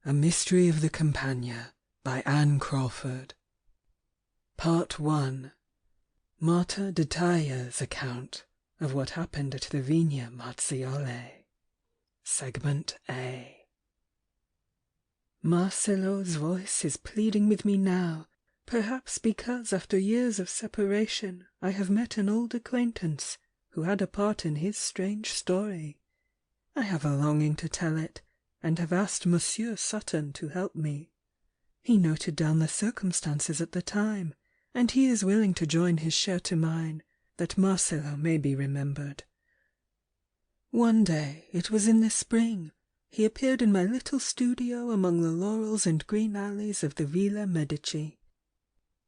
A Mystery of the Campagna by Anne Crawford. Part 1. Marta d'Itaglia's account of what happened at the Vigna Marcello. Segment A. Marcello's voice is pleading with me now, perhaps because after years of separation I have met an old acquaintance who had a part in his strange story. I have a longing to tell it, and have asked Monsieur Sutton to help me. He noted down the circumstances at the time, and he is willing to join his share to mine, that Marcello may be remembered. One day, it was in the spring, he appeared in my little studio among the laurels and green alleys of the Villa Medici.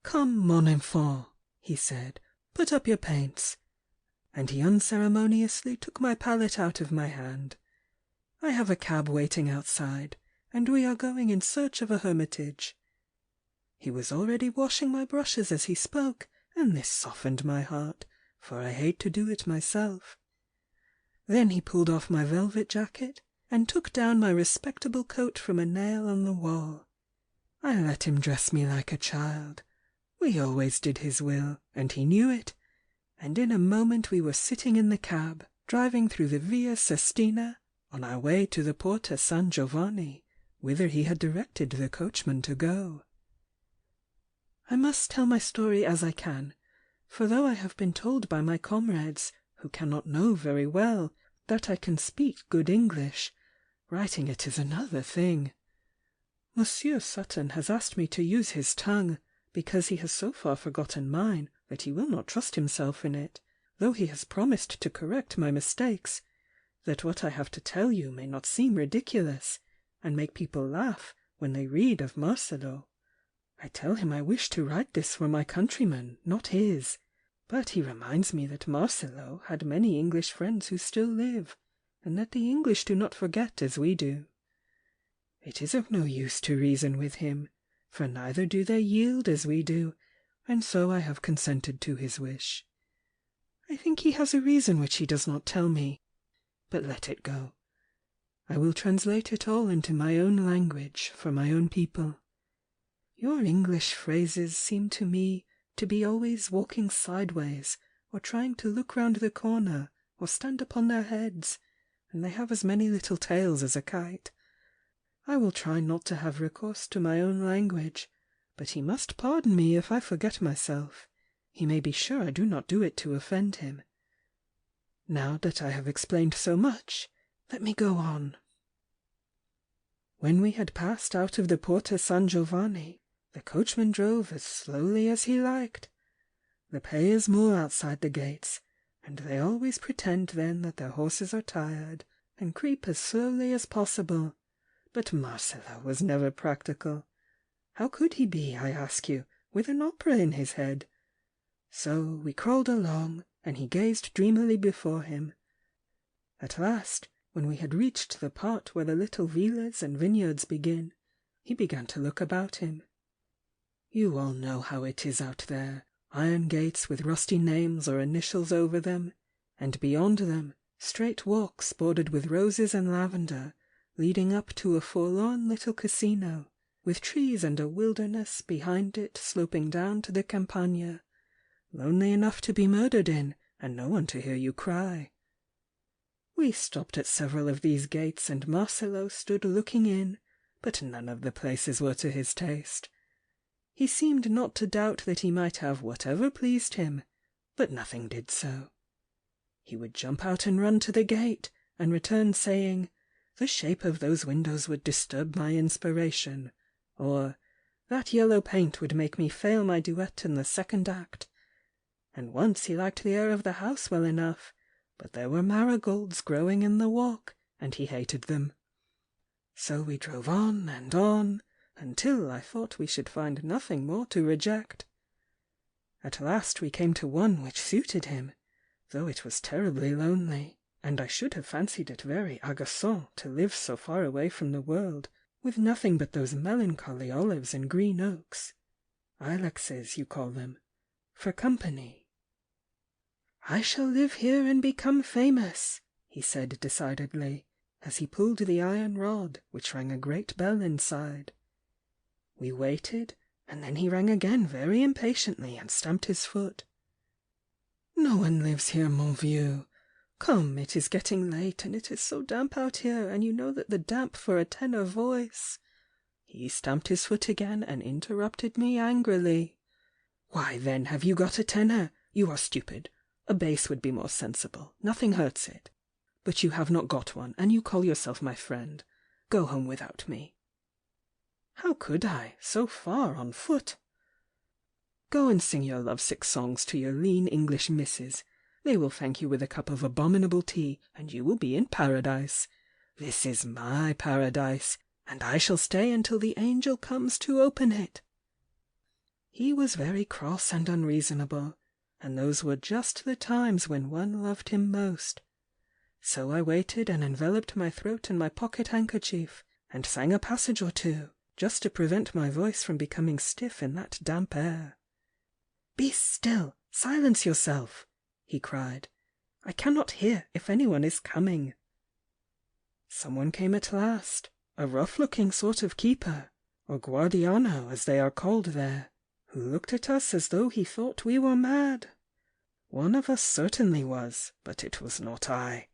"Come, mon enfant," he said, "put up your paints." And he unceremoniously took my palette out of my hand. "I have a cab waiting outside, and we are going in search of a hermitage." He was already washing my brushes as he spoke, and this softened my heart, for I hate to do it myself. Then he pulled off my velvet jacket, and took down my respectable coat from a nail on the wall. I let him dress me like a child. We always did his will, and he knew it, and in a moment we were sitting in the cab, driving through the Via Sestina, on our way to the Porta San Giovanni, whither he had directed the coachman to go. I must tell my story as I can, for though I have been told by my comrades, who cannot know very well, that I can speak good English, writing it is another thing. Monsieur Sutton has asked me to use his tongue, because he has so far forgotten mine that he will not trust himself in it, though he has promised to correct my mistakes, that what I have to tell you may not seem ridiculous, and make people laugh when they read of Marcello. I tell him I wish to write this for my countrymen, not his, but he reminds me that Marcello had many English friends who still live, and that the English do not forget as we do. It is of no use to reason with him, for neither do they yield as we do, and so I have consented to his wish. I think he has a reason which he does not tell me, but let it go. I will translate it all into my own language for my own people. Your English phrases seem to me to be always walking sideways, or trying to look round the corner, or stand upon their heads, and they have as many little tails as a kite. I will try not to have recourse to my own language, but he must pardon me if I forget myself. He may be sure I do not do it to offend him. Now that I have explained so much, let me go on. When we had passed out of the Porta San Giovanni, the coachman drove as slowly as he liked. The pay is more outside the gates, and they always pretend then that their horses are tired, and creep as slowly as possible. But Marcello was never practical. How could he be, I ask you, with an opera in his head? So we crawled along, and he gazed dreamily before him. At last, when we had reached the part where the little villas and vineyards begin, he began to look about him. You all know how it is out there, iron gates with rusty names or initials over them, and beyond them straight walks bordered with roses and lavender, leading up to a forlorn little casino, with trees and a wilderness behind it sloping down to the Campagna, lonely enough to be murdered in, and no one to hear you cry. We stopped at several of these gates, and Marcello stood looking in, but none of the places were to his taste. He seemed not to doubt that he might have whatever pleased him, but nothing did so. He would jump out and run to the gate, and return saying, "The shape of those windows would disturb my inspiration," or "That yellow paint would make me fail my duet in the second act." And once he liked the air of the house well enough, but there were marigolds growing in the walk, and he hated them. So we drove on, until I thought we should find nothing more to reject. At last we came to one which suited him, though it was terribly lonely, and I should have fancied it very agaçant to live so far away from the world, with nothing but those melancholy olives and green oaks. Ilexes, you call them, for company. "I shall live here and become famous," he said decidedly, as he pulled the iron rod, which rang a great bell inside. We waited, and then he rang again very impatiently and stamped his foot. "No one lives here, mon vieux. Come, it is getting late, and it is so damp out here, and you know that the damp for a tenor voice—" He stamped his foot again and interrupted me angrily. "Why, then, have you got a tenor? You are stupid. A bass would be more sensible. Nothing hurts it. But you have not got one, and you call yourself my friend. Go home without me." How could I, so far on foot? "Go and sing your lovesick songs to your lean English misses. They will thank you with a cup of abominable tea, and you will be in paradise. This is my paradise, and I shall stay until the angel comes to open it." He was very cross and unreasonable, and those were just the times when one loved him most. So I waited and enveloped my throat in my pocket-handkerchief, and sang a passage or two, just to prevent my voice from becoming stiff in that damp air. "Be still! Silence yourself!" he cried. "I cannot hear if anyone is coming." Someone came at last, a rough-looking sort of keeper, or guardiano as they are called there, who looked at us as though he thought we were mad. One of us certainly was, but it was not I.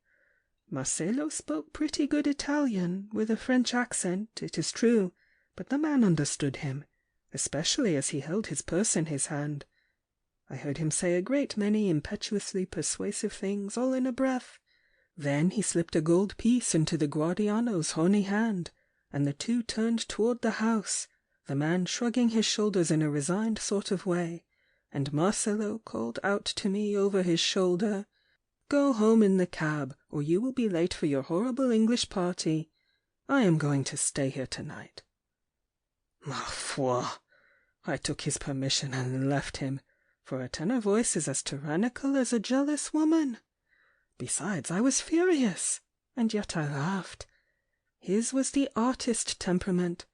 Marcello spoke pretty good Italian, with a French accent, it is true, but the man understood him, especially as he held his purse in his hand. I heard him say a great many impetuously persuasive things all in a breath. Then he slipped a gold piece into the guardiano's horny hand, and the two turned toward the house, the man shrugging his shoulders in a resigned sort of way, and Marcello called out to me over his shoulder, "Go home in the cab, or you will be late for your horrible English party. I am going to stay here tonight." Ma foi! I took his permission and left him, for a tenor voice is as tyrannical as a jealous woman. Besides, I was furious, and yet I laughed. His was the artist temperament,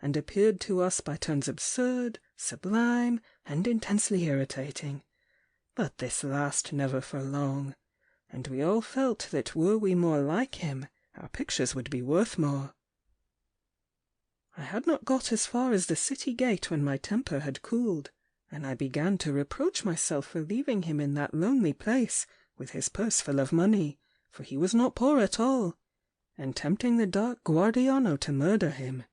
and appeared to us by turns absurd, sublime, and intensely irritating. But this last never for long, and we all felt that were we more like him, our pictures would be worth more. I had not got as far as the city gate when my temper had cooled, and I began to reproach myself for leaving him in that lonely place with his purse full of money, for he was not poor at all, and tempting the dark guardiano to murder him.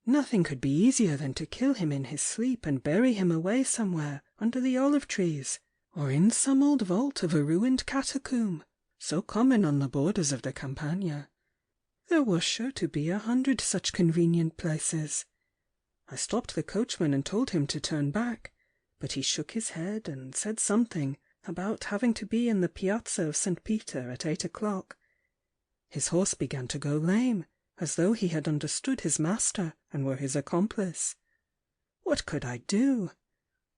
Nothing could be easier than to kill him in his sleep and bury him away somewhere under the olive trees, or in some old vault of a ruined catacomb, so common on the borders of the Campagna. There were sure to be 100 such convenient places. I stopped the coachman and told him to turn back, but he shook his head and said something about having to be in the Piazza of St. Peter at 8 o'clock. His horse began to go lame, as though he had understood his master and were his accomplice. What could I do?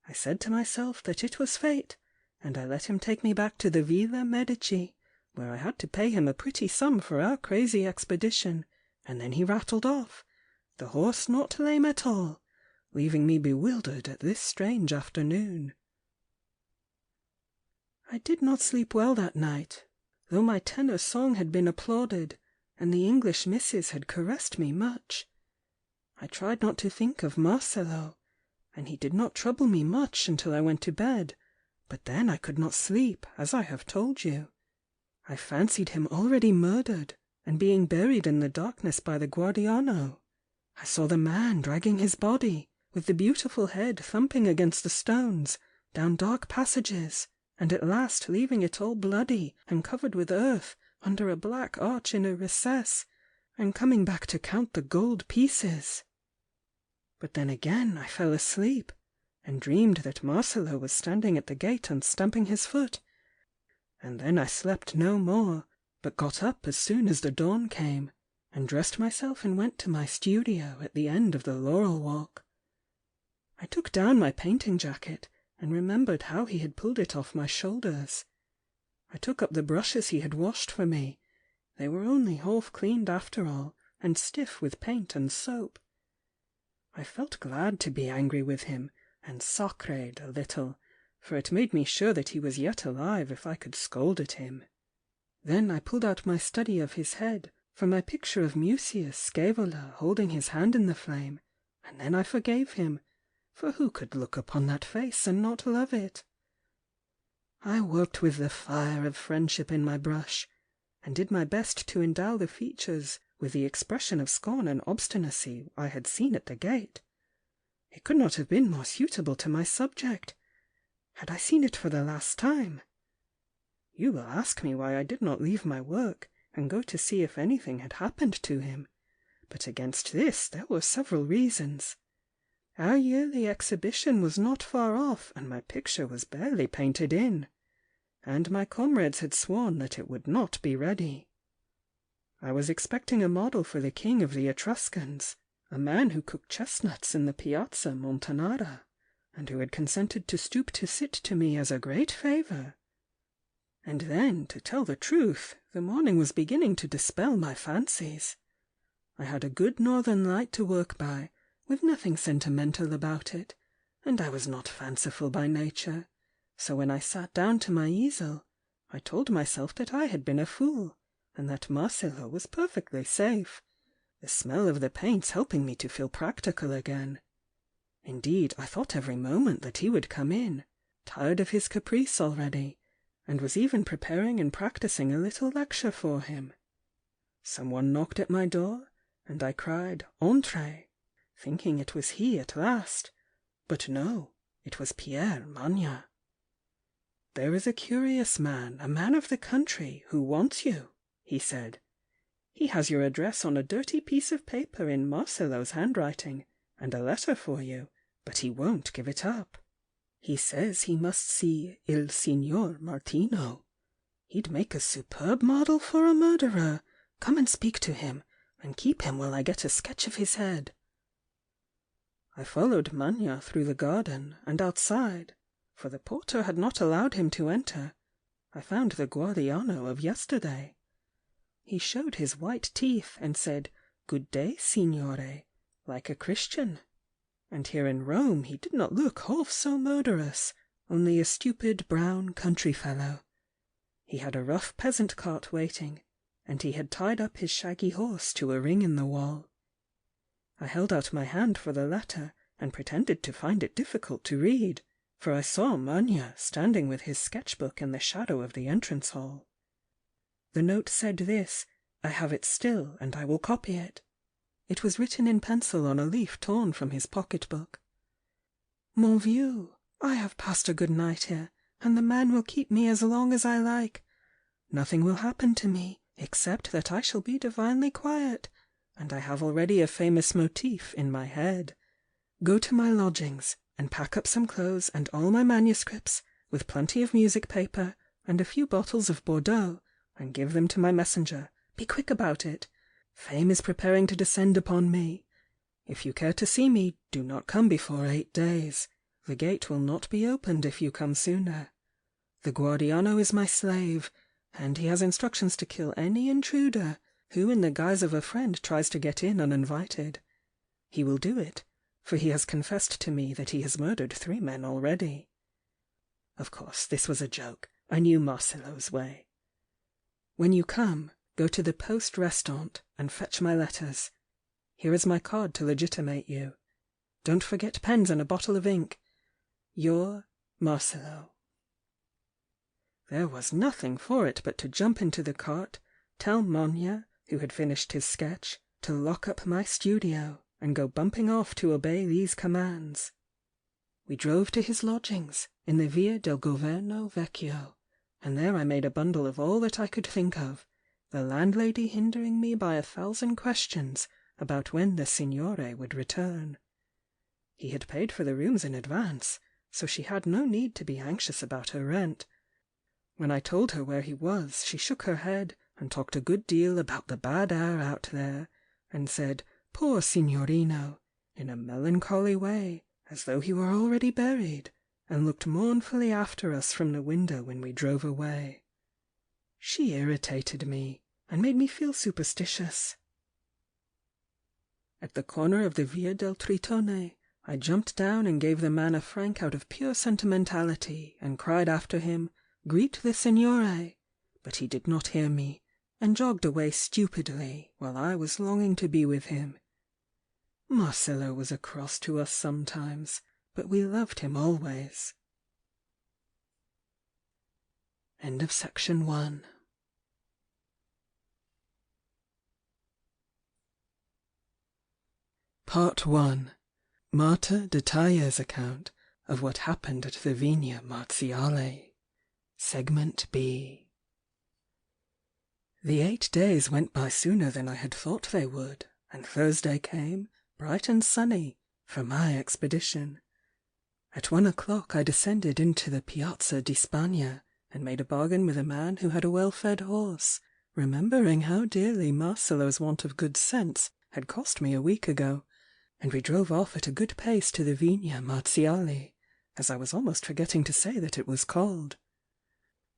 I said to myself that it was fate, and I let him take me back to the Villa Medici, where I had to pay him a pretty sum for our crazy expedition, and then he rattled off, the horse not lame at all, leaving me bewildered at this strange afternoon. I did not sleep well that night, though my tenor song had been applauded, and the English misses had caressed me much. I tried not to think of Marcello, and he did not trouble me much until I went to bed, but then I could not sleep, as I have told you. I fancied him already murdered, and being buried in the darkness by the guardiano. I saw the man dragging his body, with the beautiful head thumping against the stones, down dark passages, and at last leaving it all bloody and covered with earth under a black arch in a recess, and coming back to count the gold pieces. But then again I fell asleep, and dreamed that Marcello was standing at the gate and stamping his foot, and then I slept no more, but got up as soon as the dawn came, and dressed myself and went to my studio at the end of the Laurel Walk. I took down my painting jacket, and remembered how he had pulled it off my shoulders. I took up the brushes he had washed for me. They were only half cleaned after all, and stiff with paint and soap. I felt glad to be angry with him, and sacred a little, for it made me sure that he was yet alive if I could scold at him. Then I pulled out my study of his head, for my picture of Mucius Scaevola holding his hand in the flame, and then I forgave him, for who could look upon that face and not love it? I worked with the fire of friendship in my brush, and did my best to endow the features with the expression of scorn and obstinacy I had seen at the gate. It could not have been more suitable to my subject. Had I seen it for the last time? You will ask me why I did not leave my work and go to see if anything had happened to him, but against this there were several reasons. Our yearly exhibition was not far off, and my picture was barely painted in, and my comrades had sworn that it would not be ready. I was expecting a model for the king of the Etruscans, a man who cooked chestnuts in the Piazza Montanara, and who had consented to stoop to sit to me as a great favour. And then, to tell the truth, the morning was beginning to dispel my fancies. I had a good northern light to work by, with nothing sentimental about it, and I was not fanciful by nature, so when I sat down to my easel, I told myself that I had been a fool, and that Marcello was perfectly safe, the smell of the paints helping me to feel practical again. Indeed, I thought every moment that he would come in, tired of his caprice already, and was even preparing and practising a little lecture for him. Someone knocked at my door, and I cried "Entrez," thinking it was he at last, but no, it was Pierre Magna. "There is a curious man, a man of the country, who wants you," he said. "He has your address on a dirty piece of paper in Marcello's handwriting, and a letter for you, but he won't give it up. He says he must see Il Signor Martino. He'd make a superb model for a murderer. Come and speak to him, and keep him while I get a sketch of his head." I followed Magna through the garden, and outside, for the porter had not allowed him to enter, I found the Guardiano of yesterday. He showed his white teeth, and said, "Good day, signore," like a Christian. And here in Rome he did not look half so murderous, only a stupid brown country fellow. He had a rough peasant cart waiting, and he had tied up his shaggy horse to a ring in the wall. I held out my hand for the letter, and pretended to find it difficult to read, for I saw Magna standing with his sketch-book in the shadow of the entrance hall. The note said this: I have it still, and I will copy it. It was written in pencil on a leaf torn from his pocket-book. "Mon vieux, I have passed a good night here, and the man will keep me as long as I like. Nothing will happen to me, except that I shall be divinely quiet, and I have already a famous motif in my head. Go to my lodgings, and pack up some clothes and all my manuscripts, with plenty of music paper, and a few bottles of Bordeaux, and give them to my messenger. Be quick about it. Fame is preparing to descend upon me. If you care to see me, do not come before 8 days. The gate will not be opened if you come sooner. The Guardiano is my slave, and he has instructions to kill any intruder who in the guise of a friend tries to get in uninvited. He will do it, for he has confessed to me that he has murdered 3 men already. Of course, this was a joke. I knew Marcello's way. When you come, go to the Poste Restante and fetch my letters. Here is my card to legitimate you. Don't forget pens and a bottle of ink. Your Marcello. There was nothing for it but to jump into the cart, tell Magna, who had finished his sketch, to lock up my studio, and go bumping off to obey these commands. We drove to his lodgings, in the Via del Governo Vecchio, and there I made a bundle of all that I could think of, the landlady hindering me by 1,000 questions about when the signore would return. He had paid for the rooms in advance, so she had no need to be anxious about her rent. When I told her where he was, she shook her head, and talked a good deal about the bad air out there, and said, "Poor signorino," in a melancholy way, as though he were already buried, and looked mournfully after us from the window when we drove away. She irritated me, and made me feel superstitious. At the corner of the Via del Tritone, I jumped down and gave the man a franc out of pure sentimentality, and cried after him, "Greet the signore!" But he did not hear me, and jogged away stupidly while I was longing to be with him. Marcello was a cross to us sometimes, but we loved him always. End of section 1. Part 1. Marta Dettaglia's account of what happened at the Vigna Marziale. Segment B. The 8 days went by sooner than I had thought they would, and Thursday came, bright and sunny, for my expedition. At 1 o'clock I descended into the Piazza di Spagna, and made a bargain with a man who had a well-fed horse, remembering how dearly Marcello's want of good sense had cost me a week ago, and we drove off at a good pace to the Vigna Marziale, as I was almost forgetting to say that it was called.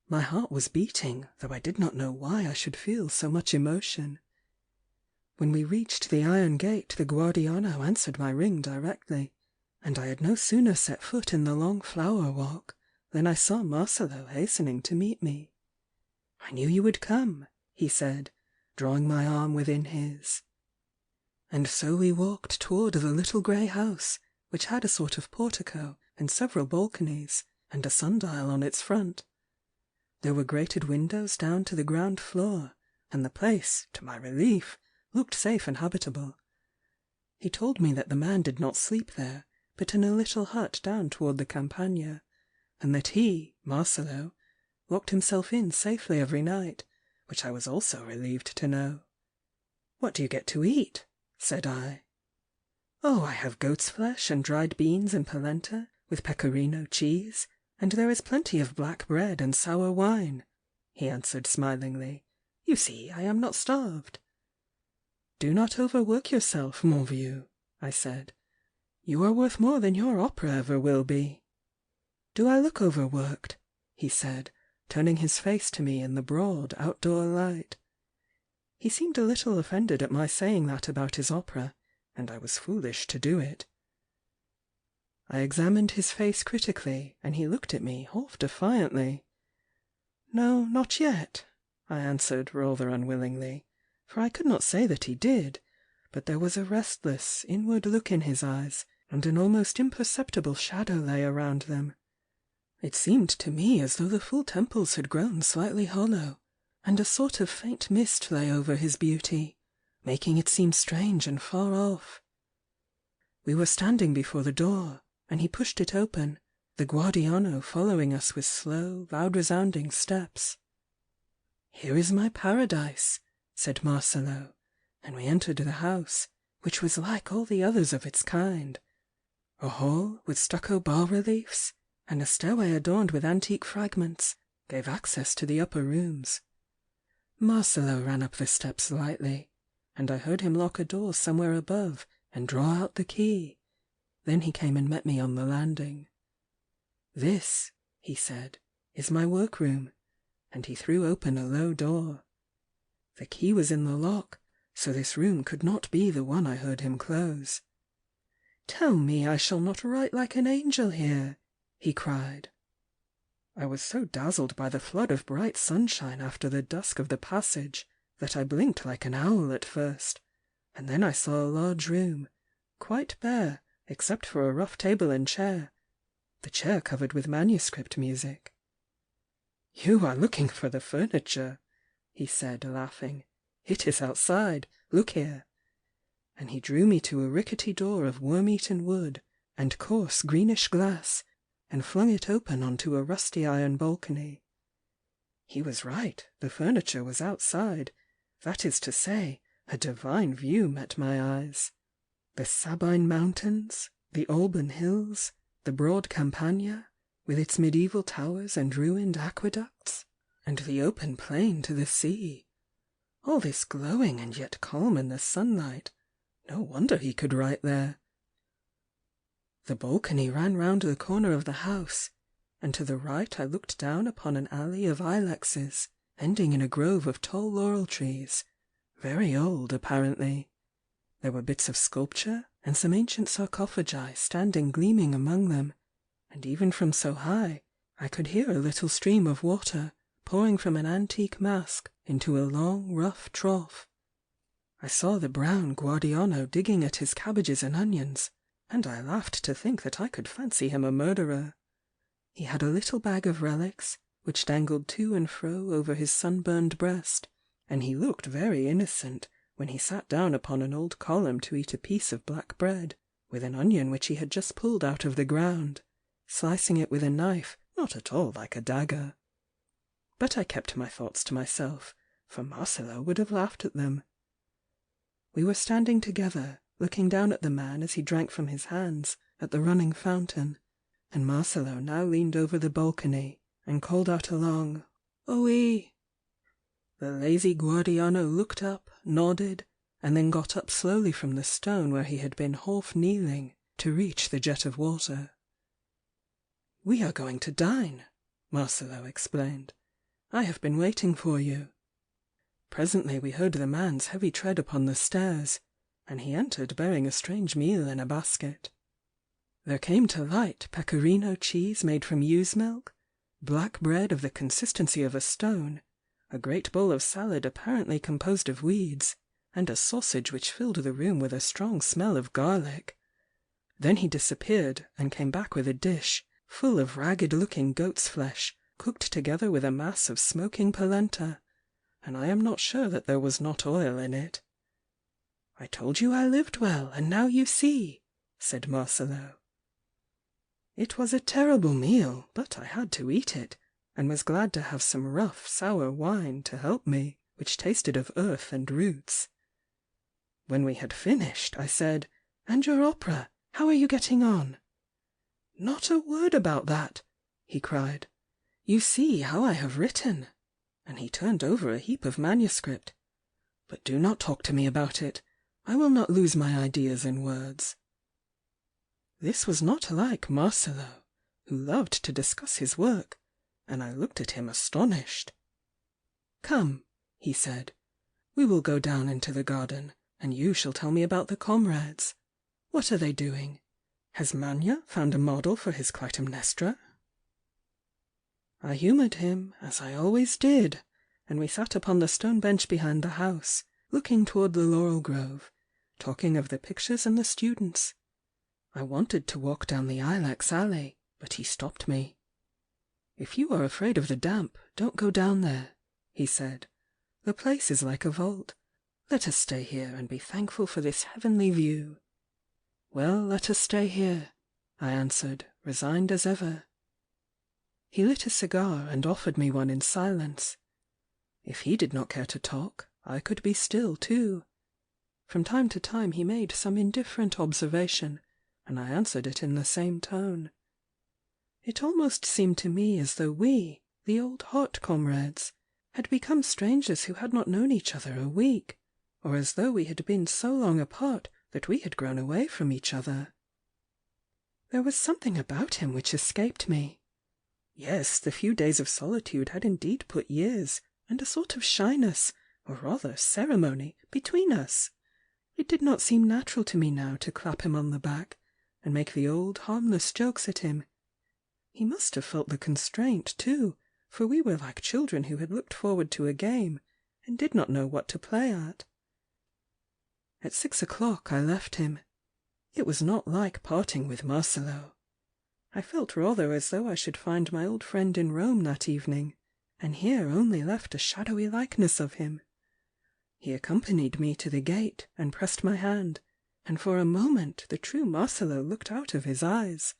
My heart was beating, though I did not know why I should feel so much emotion. When we reached the iron gate, the guardiano answered my ring directly, and I had no sooner set foot in the long flower walk than I saw Marcello hastening to meet me. "I knew you would come," he said, drawing my arm within his. And so we walked toward the little grey house, which had a sort of portico and several balconies, and a sundial on its front. There were grated windows down to the ground floor, and the place, to my relief, looked safe and habitable. He told me that the man did not sleep there, but in a little hut down toward the Campagna, and that he, Marcello, locked himself in safely every night, which I was also relieved to know. "What do you get to eat?" said I. "Oh, I have goat's flesh and dried beans and polenta, with pecorino cheese, and there is plenty of black bread and sour wine," he answered smilingly. "You see, I am not starved." "Do not overwork yourself, mon vieux," I said. "You are worth more than your opera ever will be." "Do I look overworked?" he said, turning his face to me in the broad outdoor light. He seemed a little offended at my saying that about his opera, and I was foolish to do it. I examined his face critically, and he looked at me half defiantly. "No, not yet," I answered rather unwillingly, for I could not say that he did, but there was a restless, inward look in his eyes, and an almost imperceptible shadow lay around them. It seemed to me as though the full temples had grown slightly hollow, and a sort of faint mist lay over his beauty, making it seem strange and far off. We were standing before the door, and he pushed it open, the guardiano following us with slow, loud-resounding steps. "Here is my paradise," said Marcello, and we entered the house, which was like all the others of its kind. A hall with stucco bas-reliefs, and a stairway adorned with antique fragments, gave access to the upper rooms. Marcello ran up the steps lightly, and I heard him lock a door somewhere above and draw out the key. Then he came and met me on the landing. "This," he said, "is my workroom," and he threw open a low door. The key was in the lock, so this room could not be the one I heard him close. "Tell me I shall not write like an angel here," he cried. I was so dazzled by the flood of bright sunshine after the dusk of the passage that I blinked like an owl at first, and then I saw a large room, quite bare except for a rough table and chair, the chair covered with manuscript music. "You are looking for the furniture," he said, laughing. "It is outside. Look here." And he drew me to a rickety door of worm-eaten wood and coarse greenish glass, and flung it open onto a rusty iron balcony. He was right, the furniture was outside. That is to say, a divine view met my eyes. The Sabine mountains, the Alban hills, the broad Campagna, with its medieval towers and ruined aqueducts, and the open plain to the sea. All this glowing and yet calm in the sunlight. No wonder he could write there. The balcony ran round the corner of the house, and to the right I looked down upon an alley of ilexes, ending in a grove of tall laurel trees, very old apparently. There were bits of sculpture and some ancient sarcophagi standing gleaming among them, and even from so high I could hear a little stream of water pouring from an antique mask into a long, rough trough. I saw the brown Guardiano digging at his cabbages and onions, and I laughed to think that I could fancy him a murderer. He had a little bag of relics, which dangled to and fro over his sunburned breast, and he looked very innocent when he sat down upon an old column to eat a piece of black bread, with an onion which he had just pulled out of the ground, slicing it with a knife not at all like a dagger. But I kept my thoughts to myself, for Marcello would have laughed at them. We were standing together, looking down at the man as he drank from his hands at the running fountain, and Marcello now leaned over the balcony and called out a long "Oui." The lazy Guardiano looked up, nodded, and then got up slowly from the stone where he had been half kneeling to reach the jet of water. "We are going to dine," Marcello explained. "I have been waiting for you." Presently we heard the man's heavy tread upon the stairs, and he entered bearing a strange meal in a basket. There came to light pecorino cheese made from ewe's milk, black bread of the consistency of a stone, a great bowl of salad apparently composed of weeds, and a sausage which filled the room with a strong smell of garlic. Then he disappeared, and came back with a dish full of ragged-looking goat's flesh, cooked together with a mass of smoking polenta, and I am not sure that there was not oil in it. "I told you I lived well, and now you see," said Marcello. It was a terrible meal, but I had to eat it, and was glad to have some rough, sour wine to help me, which tasted of earth and roots. When we had finished, I said, "And your opera, how are you getting on?" "Not a word about that," he cried. "You see how I have written," and he turned over a heap of manuscript. "But do not talk to me about it. I will not lose my ideas in words." This was not like Marcello, who loved to discuss his work, and I looked at him astonished. "Come," he said, "we will go down into the garden, and you shall tell me about the comrades. What are they doing? Has Manya found a model for his Clytemnestra?" I humoured him, as I always did, and we sat upon the stone bench behind the house, looking toward the laurel grove, talking of the pictures and the students. I wanted to walk down the ilex alley, but he stopped me. "If you are afraid of the damp, don't go down there," he said. "The place is like a vault. Let us stay here and be thankful for this heavenly view." "Well, let us stay here," I answered, resigned as ever. He lit a cigar and offered me one in silence. If he did not care to talk, I could be still too. From time to time he made some indifferent observation, and I answered it in the same tone. It almost seemed to me as though we, the old heart comrades, had become strangers who had not known each other a week, or as though we had been so long apart that we had grown away from each other. There was something about him which escaped me. Yes, the few days of solitude had indeed put years, and a sort of shyness, or rather ceremony, between us. It did not seem natural to me now to clap him on the back, and make the old harmless jokes at him. He must have felt the constraint, too, for we were like children who had looked forward to a game, and did not know what to play at. At 6 o'clock I left him. It was not like parting with Marcello. I felt rather as though I should find my old friend in Rome that evening, and here only left a shadowy likeness of him. He accompanied me to the gate, and pressed my hand, and for a moment the true Marcello looked out of his eyes.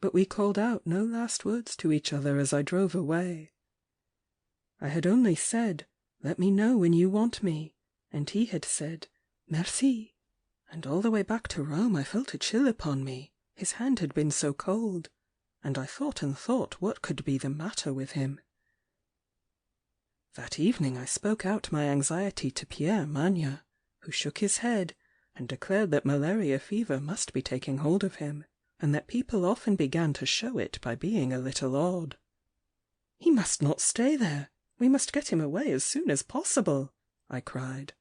But we called out no last words to each other as I drove away. I had only said, "Let me know when you want me," and he had said, "Merci," and all the way back to Rome I felt a chill upon me, his hand had been so cold, and I thought and thought what could be the matter with him. That evening I spoke out my anxiety to Pierre Magna, who shook his head, and declared that malaria fever must be taking hold of him, and that people often began to show it by being a little odd. "He must not stay there. We must get him away as soon as possible," I cried.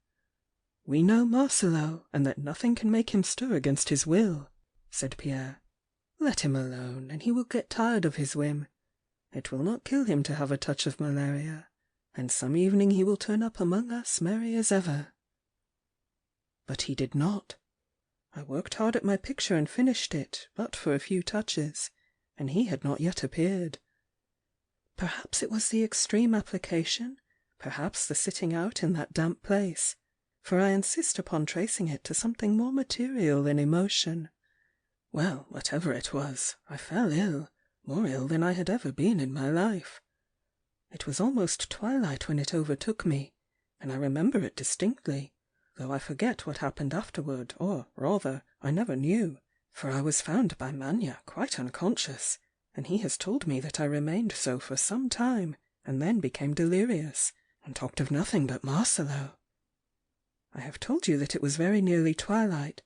"We know Marcello, and that nothing can make him stir against his will," said Pierre. "Let him alone, and he will get tired of his whim. It will not kill him to have a touch of malaria, and some evening he will turn up among us merry as ever. But he did not. I worked hard at my picture and finished it, but for a few touches, and he had not yet appeared. Perhaps it was the extreme application, perhaps the sitting out in that damp place, for I insist upon tracing it to something more material than emotion. Well, whatever it was, I fell ill, more ill than I had ever been in my life. It was almost twilight when it overtook me, and I remember it distinctly, though I forget what happened afterward, or, rather, I never knew, for I was found by Manya quite unconscious, and he has told me that I remained so for some time, and then became delirious, and talked of nothing but Marcello. I have told you that it was very nearly twilight,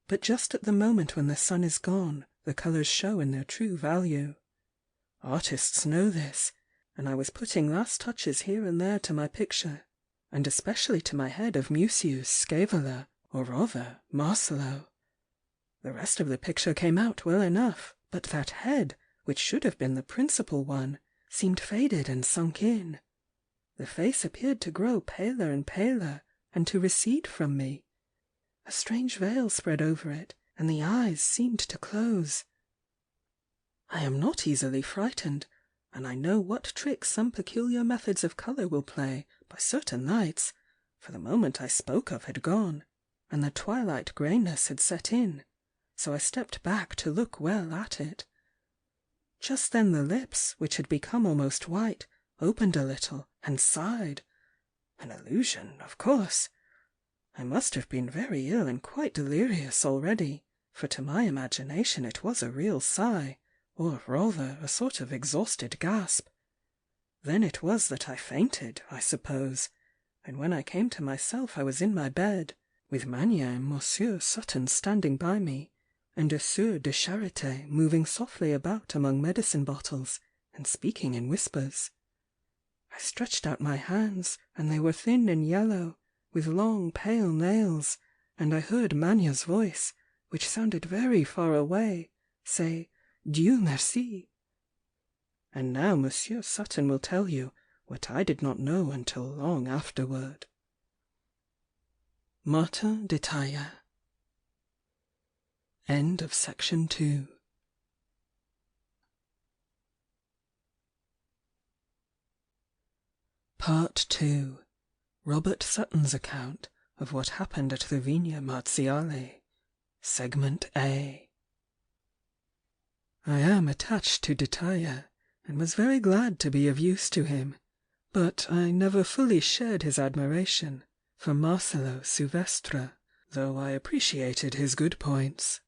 but just at the moment when the sun is gone, the colours show in their true value. Artists know this, and I was putting last touches here and there to my picture, and especially to my head of Mucius Scaevola, or rather, Marcello. The rest of the picture came out well enough, but that head, which should have been the principal one, seemed faded and sunk in. The face appeared to grow paler and paler, and to recede from me. A strange veil spread over it, and the eyes seemed to close. I am not easily frightened, and I know what tricks some peculiar methods of colour will play by certain lights, for the moment I spoke of had gone, and the twilight greyness had set in, so I stepped back to look well at it. Just then the lips, which had become almost white, opened a little, and sighed. An illusion, of course. I must have been very ill and quite delirious already, for to my imagination it was a real sigh, or rather a sort of exhausted gasp. Then it was that I fainted, I suppose, and when I came to myself I was in my bed, with Manya and Monsieur Sutton standing by me, and a Sieur de Charité moving softly about among medicine bottles, and speaking in whispers. I stretched out my hands, and they were thin and yellow, with long pale nails, and I heard Manya's voice, which sounded very far away, say, Dieu merci. And now Monsieur Sutton will tell you what I did not know until long afterward. Martin d'Italia. End of section 2. Part 2. Robert Sutton's account of what happened at the Vigna Marziale. Segment A. I am attached to d'Italia, and was very glad to be of use to him, but I never fully shared his admiration for Marcello Silvestre, though I appreciated his good points.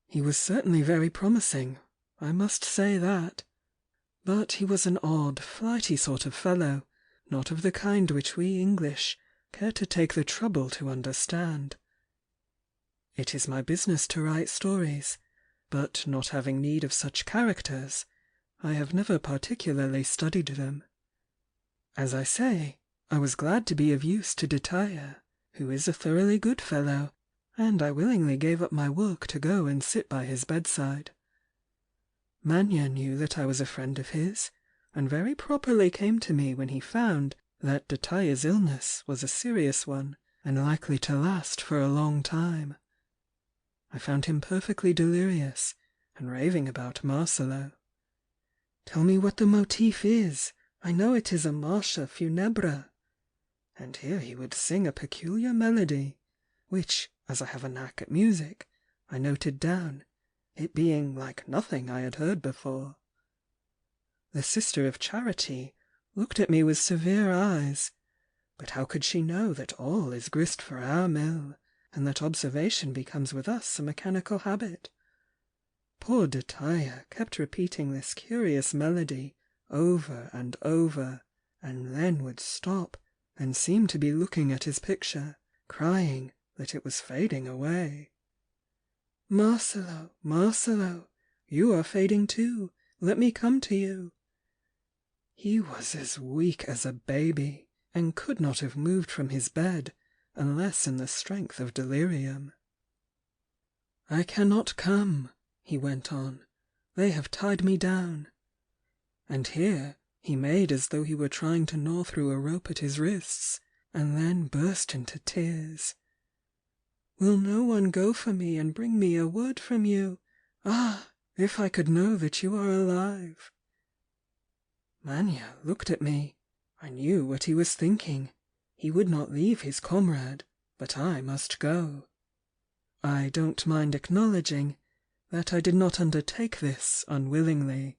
He was certainly very promising, I must say that. But he was an odd, flighty sort of fellow, not of the kind which we English care to take the trouble to understand. It is my business to write stories, but not having need of such characters, I have never particularly studied them. As I say, I was glad to be of use to d'Italia, who is a thoroughly good fellow, and I willingly gave up my work to go and sit by his bedside. Manya knew that I was a friend of his, and very properly came to me when he found that d'Italia's illness was a serious one, and likely to last for a long time. I found him perfectly delirious, and raving about Marcello. "Tell me what the motif is. I know it is a Marcia Funebre." And here he would sing a peculiar melody, which, as I have a knack at music, I noted down, it being like nothing I had heard before. The Sister of Charity looked at me with severe eyes, but how could she know that all is grist for our mill, and that observation becomes with us a mechanical habit? Poor d'Italia kept repeating this curious melody over and over, and then would stop and seem to be looking at his picture, crying that it was fading away. "Marcello, Marcello, you are fading too. Let me come to you." He was as weak as a baby, and could not have moved from his bed unless in the strength of delirium. "I cannot come," he went on. "They have tied me down." and here he made as though he were trying to gnaw through a rope at his wrists, and then burst into tears. "Will no one go for me and bring me a word from you? Ah, if I could know that you are alive!" Manya looked at me. I knew what he was thinking. He would not leave his comrade, but I must go. I don't mind acknowledging that I did not undertake this unwillingly.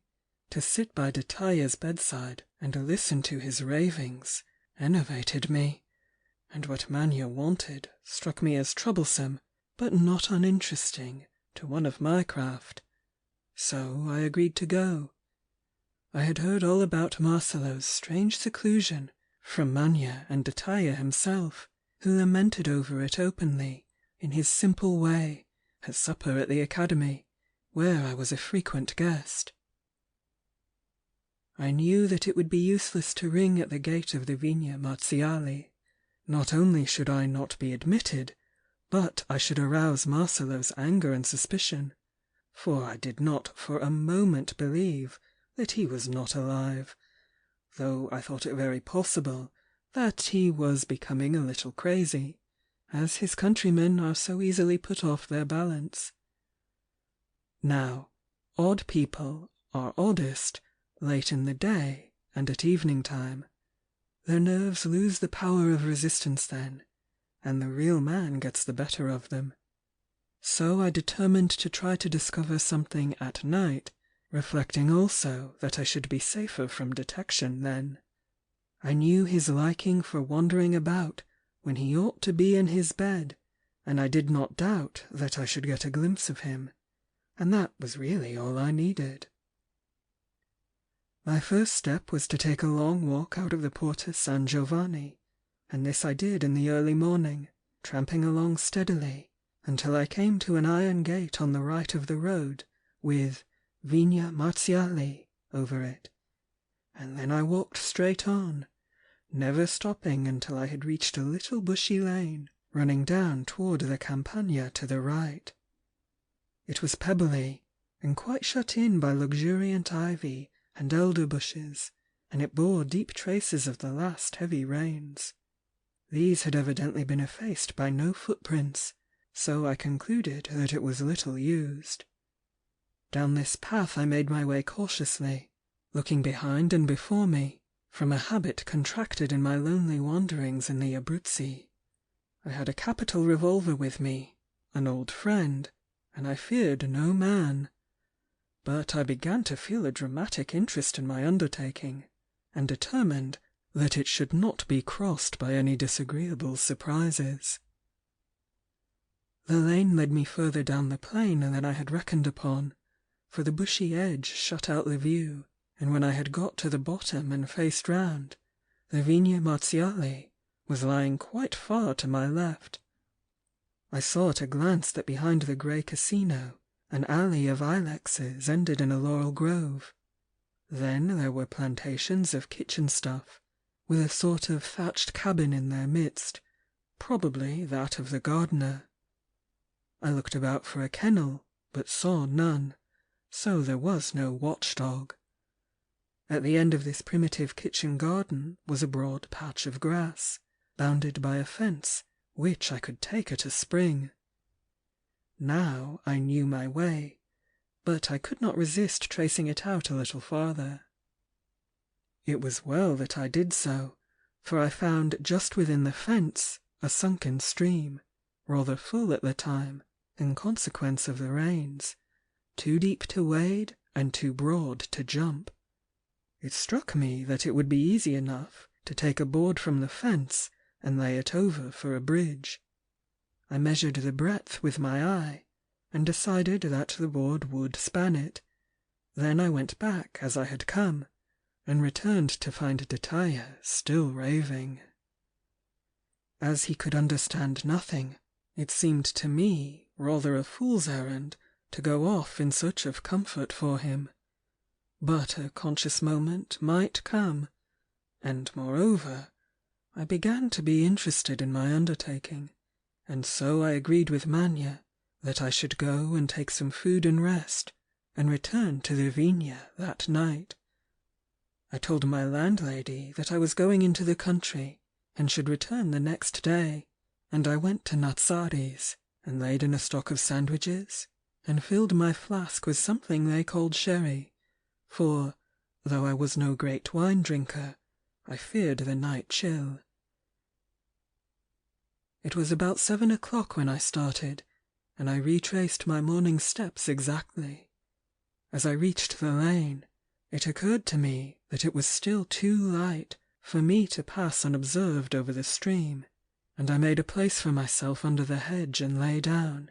To sit by Detaya's bedside and listen to his ravings enervated me, and what Manya wanted struck me as troublesome, but not uninteresting to one of my craft. So I agreed to go. I had heard all about Marcello's strange seclusion from Manya and Detaya himself, who lamented over it openly, in his simple way, at supper at the academy, where I was a frequent guest. I knew that it would be useless to ring at the gate of the Vigna Marziali. Not only should I not be admitted, but I should arouse Marcello's anger and suspicion, for I did not for a moment believe that he was not alive, though I thought it very possible that he was becoming a little crazy, as his countrymen are so easily put off their balance. Now, odd people are oddest late in the day and at evening time. Their nerves lose the power of resistance then, and the real man gets the better of them. So I determined to try to discover something at night, reflecting also that I should be safer from detection then. I knew his liking for wandering about when he ought to be in his bed, and I did not doubt that I should get a glimpse of him, and that was really all I needed. My first step was to take a long walk out of the Porta San Giovanni, and this I did in the early morning, tramping along steadily until I came to an iron gate on the right of the road, with Vigna Marziali over it, and then I walked straight on, never stopping until I had reached a little bushy lane running down toward the Campagna to the right. It was pebbly, and quite shut in by luxuriant ivy and elder bushes, and it bore deep traces of the last heavy rains. These had evidently been effaced by no footprints, so I concluded that it was little used. Down this path I made my way cautiously, looking behind and before me, from a habit contracted in my lonely wanderings in the Abruzzi. I had a capital revolver with me, an old friend, and I feared no man. But I began to feel a dramatic interest in my undertaking, and determined that it should not be crossed by any disagreeable surprises. The lane led me further down the plain than I had reckoned upon, for the bushy edge shut out the view, and when I had got to the bottom and faced round, the Vigna Marziali was lying quite far to my left. I saw at a glance that behind the grey casino an alley of ilexes ended in a laurel grove. Then there were plantations of kitchen stuff, with a sort of thatched cabin in their midst, probably that of the gardener. I looked about for a kennel, but saw none, so there was no watchdog. At the end of this primitive kitchen garden was a broad patch of grass, bounded by a fence which I could take at a spring. Now I knew my way, but I could not resist tracing it out a little farther. It was well that I did so, for I found just within the fence a sunken stream, rather full at the time, in consequence of the rains, too deep to wade and too broad to jump. It struck me that it would be easy enough to take a board from the fence and lay it over for a bridge. I measured the breadth with my eye, and decided that the board would span it. Then I went back as I had come, and returned to find Detaya still raving. As he could understand nothing, it seemed to me rather a fool's errand to go off in search of comfort for him. But a conscious moment might come, and moreover, I began to be interested in my undertaking, and so I agreed with Manya that I should go and take some food and rest, and return to the Vigna that night. I told my landlady that I was going into the country and should return the next day, and I went to Nazzari's and laid in a stock of sandwiches and filled my flask with something they called sherry, for, though I was no great wine drinker, I feared the night chill. It was about 7 o'clock when I started, and I retraced my morning steps exactly. As I reached the lane, it occurred to me that it was still too light for me to pass unobserved over the stream, and I made a place for myself under the hedge and lay down,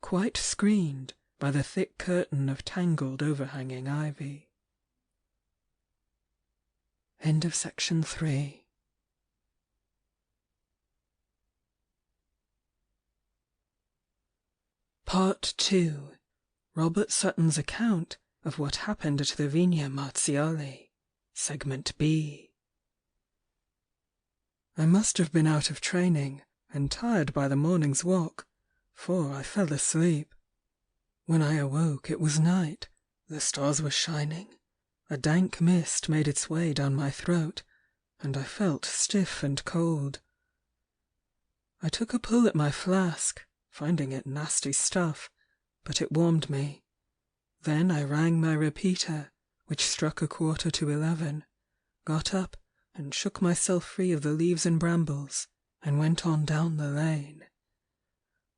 quite screened by the thick curtain of tangled overhanging ivy. End of section 3. Part 2. Robert Sutton's account of what happened at the Vigna Marziali. Segment B. I must have been out of training and tired by the morning's walk, for I fell asleep. When I awoke it was night, the stars were shining, a dank mist made its way down my throat, and I felt stiff and cold. I took a pull at my flask, finding it nasty stuff, but it warmed me. Then I rang my repeater, which struck 11:15, got up and shook myself free of the leaves and brambles, and went on down the lane.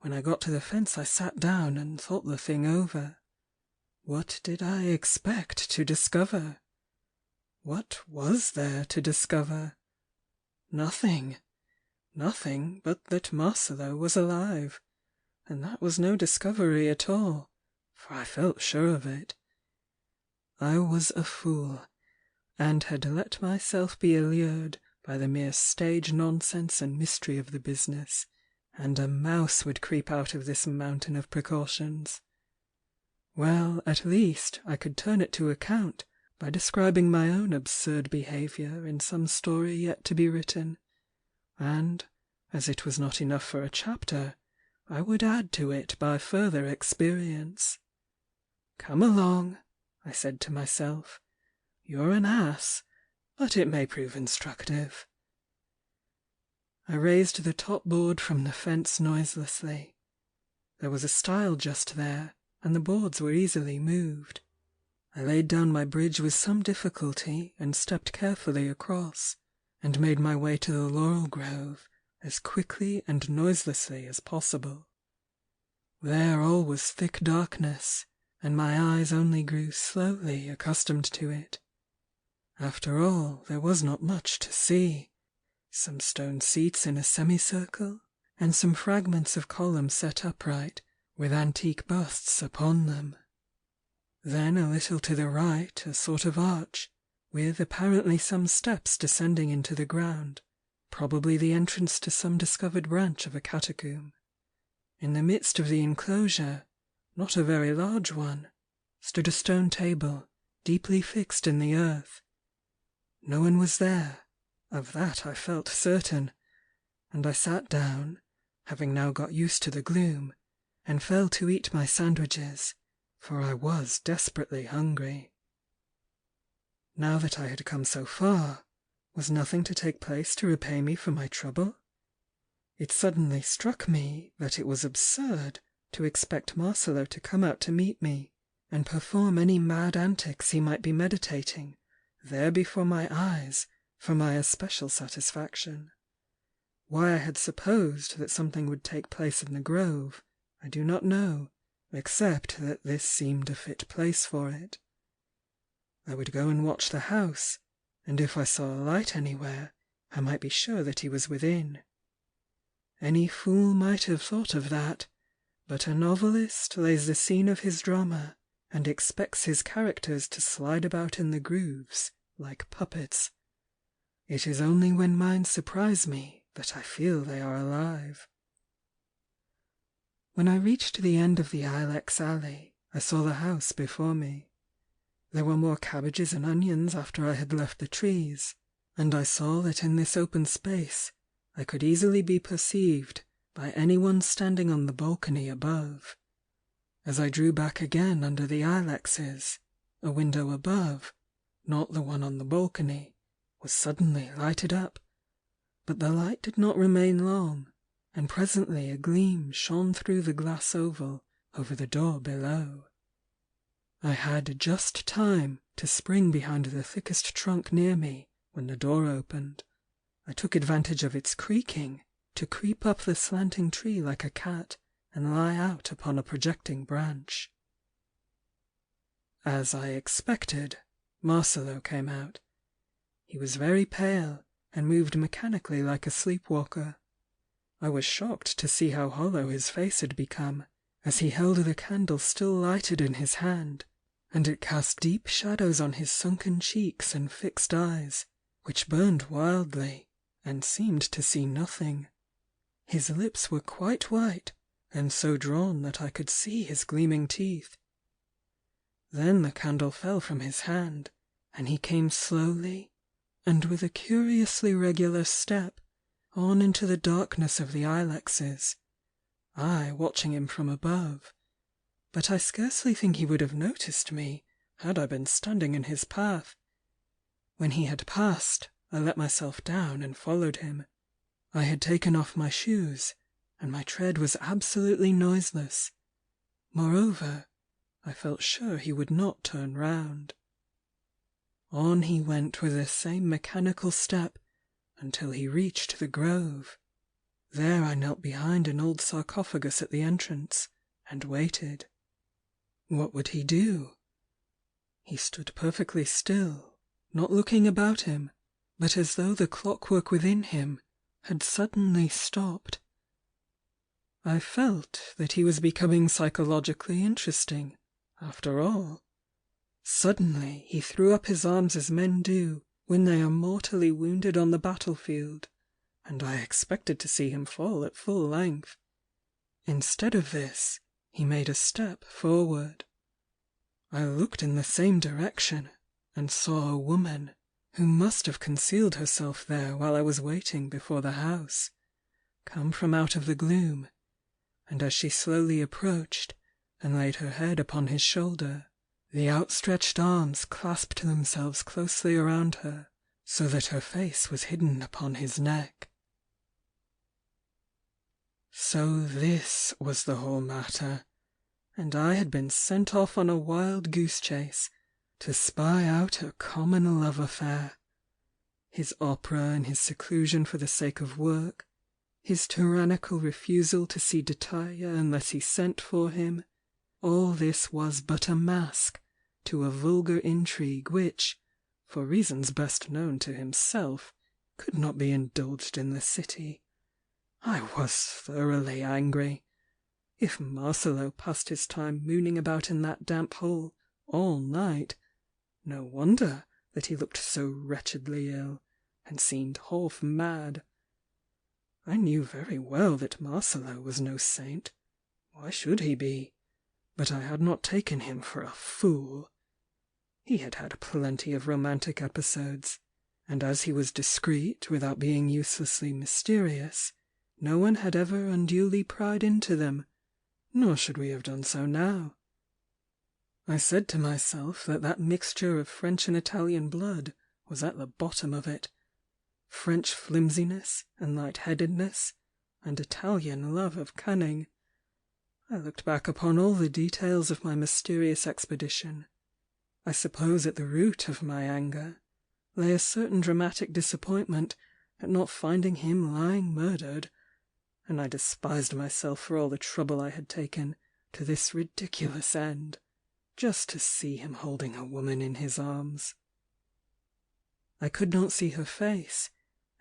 When I got to the fence I sat down and thought the thing over. What did I expect to discover? What was there to discover? Nothing. Nothing but that Marcello was alive, and that was no discovery at all, for I felt sure of it. I was a fool, and had let myself be allured by the mere stage nonsense and mystery of the business, and a mouse would creep out of this mountain of precautions. Well, at least I could turn it to account by describing my own absurd behaviour in some story yet to be written, and, as it was not enough for a chapter, I would add to it by further experience. "Come along," I said to myself. "You're an ass, but it may prove instructive." I raised the top board from the fence noiselessly. There was a stile just there, and the boards were easily moved. I laid down my bridge with some difficulty and stepped carefully across, and made my way to the laurel grove as quickly and noiselessly as possible. There all was thick darkness, and my eyes only grew slowly accustomed to it. After all, there was not much to see. Some stone seats in a semicircle, and some fragments of columns set upright, with antique busts upon them. Then a little to the right a sort of arch, with apparently some steps descending into the ground, probably the entrance to some discovered branch of a catacomb. In the midst of the enclosure, not a very large one, stood a stone table, deeply fixed in the earth. No one was there, of that I felt certain, and I sat down, having now got used to the gloom, and fell to eat my sandwiches, for I was desperately hungry. Now that I had come so far, was nothing to take place to repay me for my trouble? It suddenly struck me that it was absurd to expect Marcello to come out to meet me, and perform any mad antics he might be meditating, there before my eyes, for my especial satisfaction. Why I had supposed that something would take place in the grove, I do not know, except that this seemed a fit place for it. I would go and watch the house, and if I saw a light anywhere, I might be sure that he was within. Any fool might have thought of that, but a novelist lays the scene of his drama, and expects his characters to slide about in the grooves, like puppets. It is only when minds surprise me that I feel they are alive. When I reached the end of the ilex alley, I saw the house before me. There were more cabbages and onions after I had left the trees, and I saw that in this open space I could easily be perceived by anyone standing on the balcony above. As I drew back again under the ilexes, a window above, not the one on the balcony, was suddenly lighted up, but the light did not remain long, and presently a gleam shone through the glass oval over the door below. I had just time to spring behind the thickest trunk near me when the door opened. I took advantage of its creaking to creep up the slanting tree like a cat and lie out upon a projecting branch. As I expected, Marcello came out. He was very pale and moved mechanically like a sleepwalker. I was shocked to see how hollow his face had become, as he held the candle still lighted in his hand, and it cast deep shadows on his sunken cheeks and fixed eyes, which burned wildly, and seemed to see nothing. His lips were quite white, and so drawn that I could see his gleaming teeth. Then the candle fell from his hand, and he came slowly, and with a curiously regular step, on into the darkness of the ilexes, I watching him from above, but I scarcely think he would have noticed me had I been standing in his path. When he had passed, I let myself down and followed him. I had taken off my shoes, and my tread was absolutely noiseless. Moreover, I felt sure he would not turn round. On he went with the same mechanical step until he reached the grove. There I knelt behind an old sarcophagus at the entrance, and waited. What would he do? He stood perfectly still, not looking about him, but as though the clockwork within him had suddenly stopped. I felt that he was becoming psychologically interesting, after all. Suddenly he threw up his arms as men do when they are mortally wounded on the battlefield, and I expected to see him fall at full length. Instead of this, he made a step forward. I looked in the same direction, and saw a woman, who must have concealed herself there while I was waiting before the house, come from out of the gloom, and as she slowly approached and laid her head upon his shoulder, the outstretched arms clasped themselves closely around her, so that her face was hidden upon his neck. So this was the whole matter, and I had been sent off on a wild goose chase to spy out a common love affair. His opera and his seclusion for the sake of work, his tyrannical refusal to see D'Artagnan unless he sent for him, all this was but a mask to a vulgar intrigue which, for reasons best known to himself, could not be indulged in the city. I was thoroughly angry. If Marcello passed his time mooning about in that damp hole all night, no wonder that he looked so wretchedly ill, and seemed half mad. I knew very well that Marcello was no saint. Why should he be? But I had not taken him for a fool. He had had plenty of romantic episodes, and as he was discreet without being uselessly mysterious, no one had ever unduly pried into them, nor should we have done so now. I said to myself that that mixture of French and Italian blood was at the bottom of it, French flimsiness and light-headedness, and Italian love of cunning. I looked back upon all the details of my mysterious expedition. I suppose at the root of my anger lay a certain dramatic disappointment at not finding him lying murdered, and I despised myself for all the trouble I had taken to this ridiculous end, just to see him holding a woman in his arms. I could not see her face,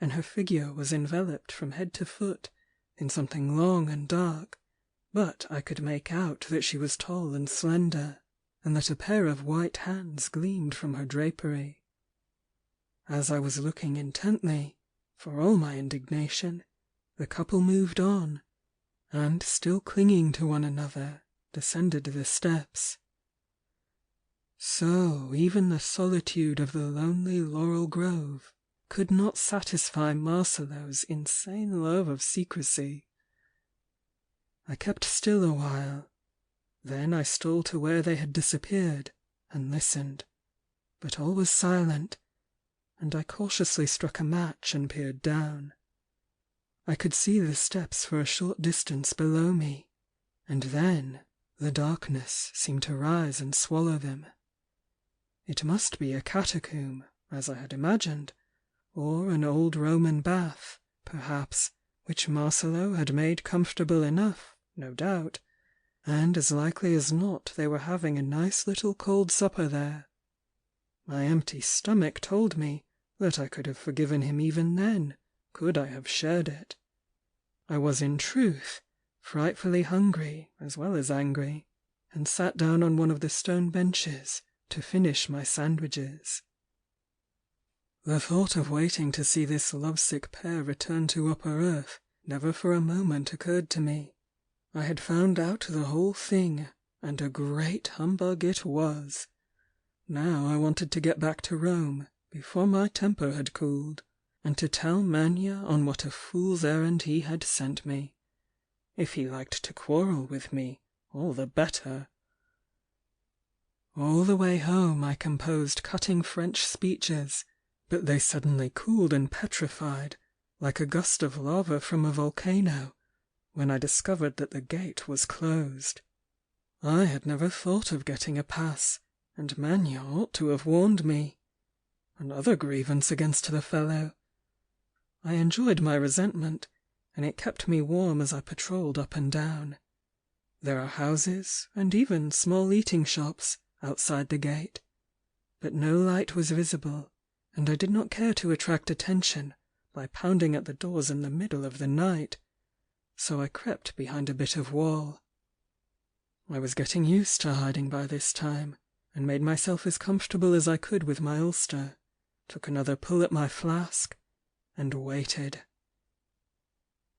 and her figure was enveloped from head to foot in something long and dark, but I could make out that she was tall and slender, and that a pair of white hands gleamed from her drapery. As I was looking intently, for all my indignation, the couple moved on, and still clinging to one another, descended the steps. So even the solitude of the lonely laurel grove could not satisfy Marcello's insane love of secrecy. I kept still a while, then I stole to where they had disappeared, and listened. but all was silent, and I cautiously struck a match and peered down. I could see the steps for a short distance below me, and then the darkness seemed to rise and swallow them. It must be a catacomb, as I had imagined, or an old Roman bath, perhaps, which Marcello had made comfortable enough, no doubt, and as likely as not they were having a nice little cold supper there. My empty stomach told me that I could have forgiven him even then, could I have shared it. I was in truth frightfully hungry as well as angry, and sat down on one of the stone benches to finish my sandwiches. The thought of waiting to see this lovesick pair return to upper earth never for a moment occurred to me. I had found out the whole thing, and a great humbug it was. Now I wanted to get back to Rome before my temper had cooled, and to tell Manya on what a fool's errand he had sent me. If he liked to quarrel with me, all the better. All the way home I composed cutting French speeches, but they suddenly cooled and petrified, like a gust of lava from a volcano, when I discovered that the gate was closed. I had never thought of getting a pass, and Manya ought to have warned me. Another grievance against the fellow. I enjoyed my resentment, and it kept me warm as I patrolled up and down. There are houses, and even small eating shops, outside the gate, but no light was visible, and I did not care to attract attention by pounding at the doors in the middle of the night, so I crept behind a bit of wall. I was getting used to hiding by this time, and made myself as comfortable as I could with my ulster, took another pull at my flask, and waited.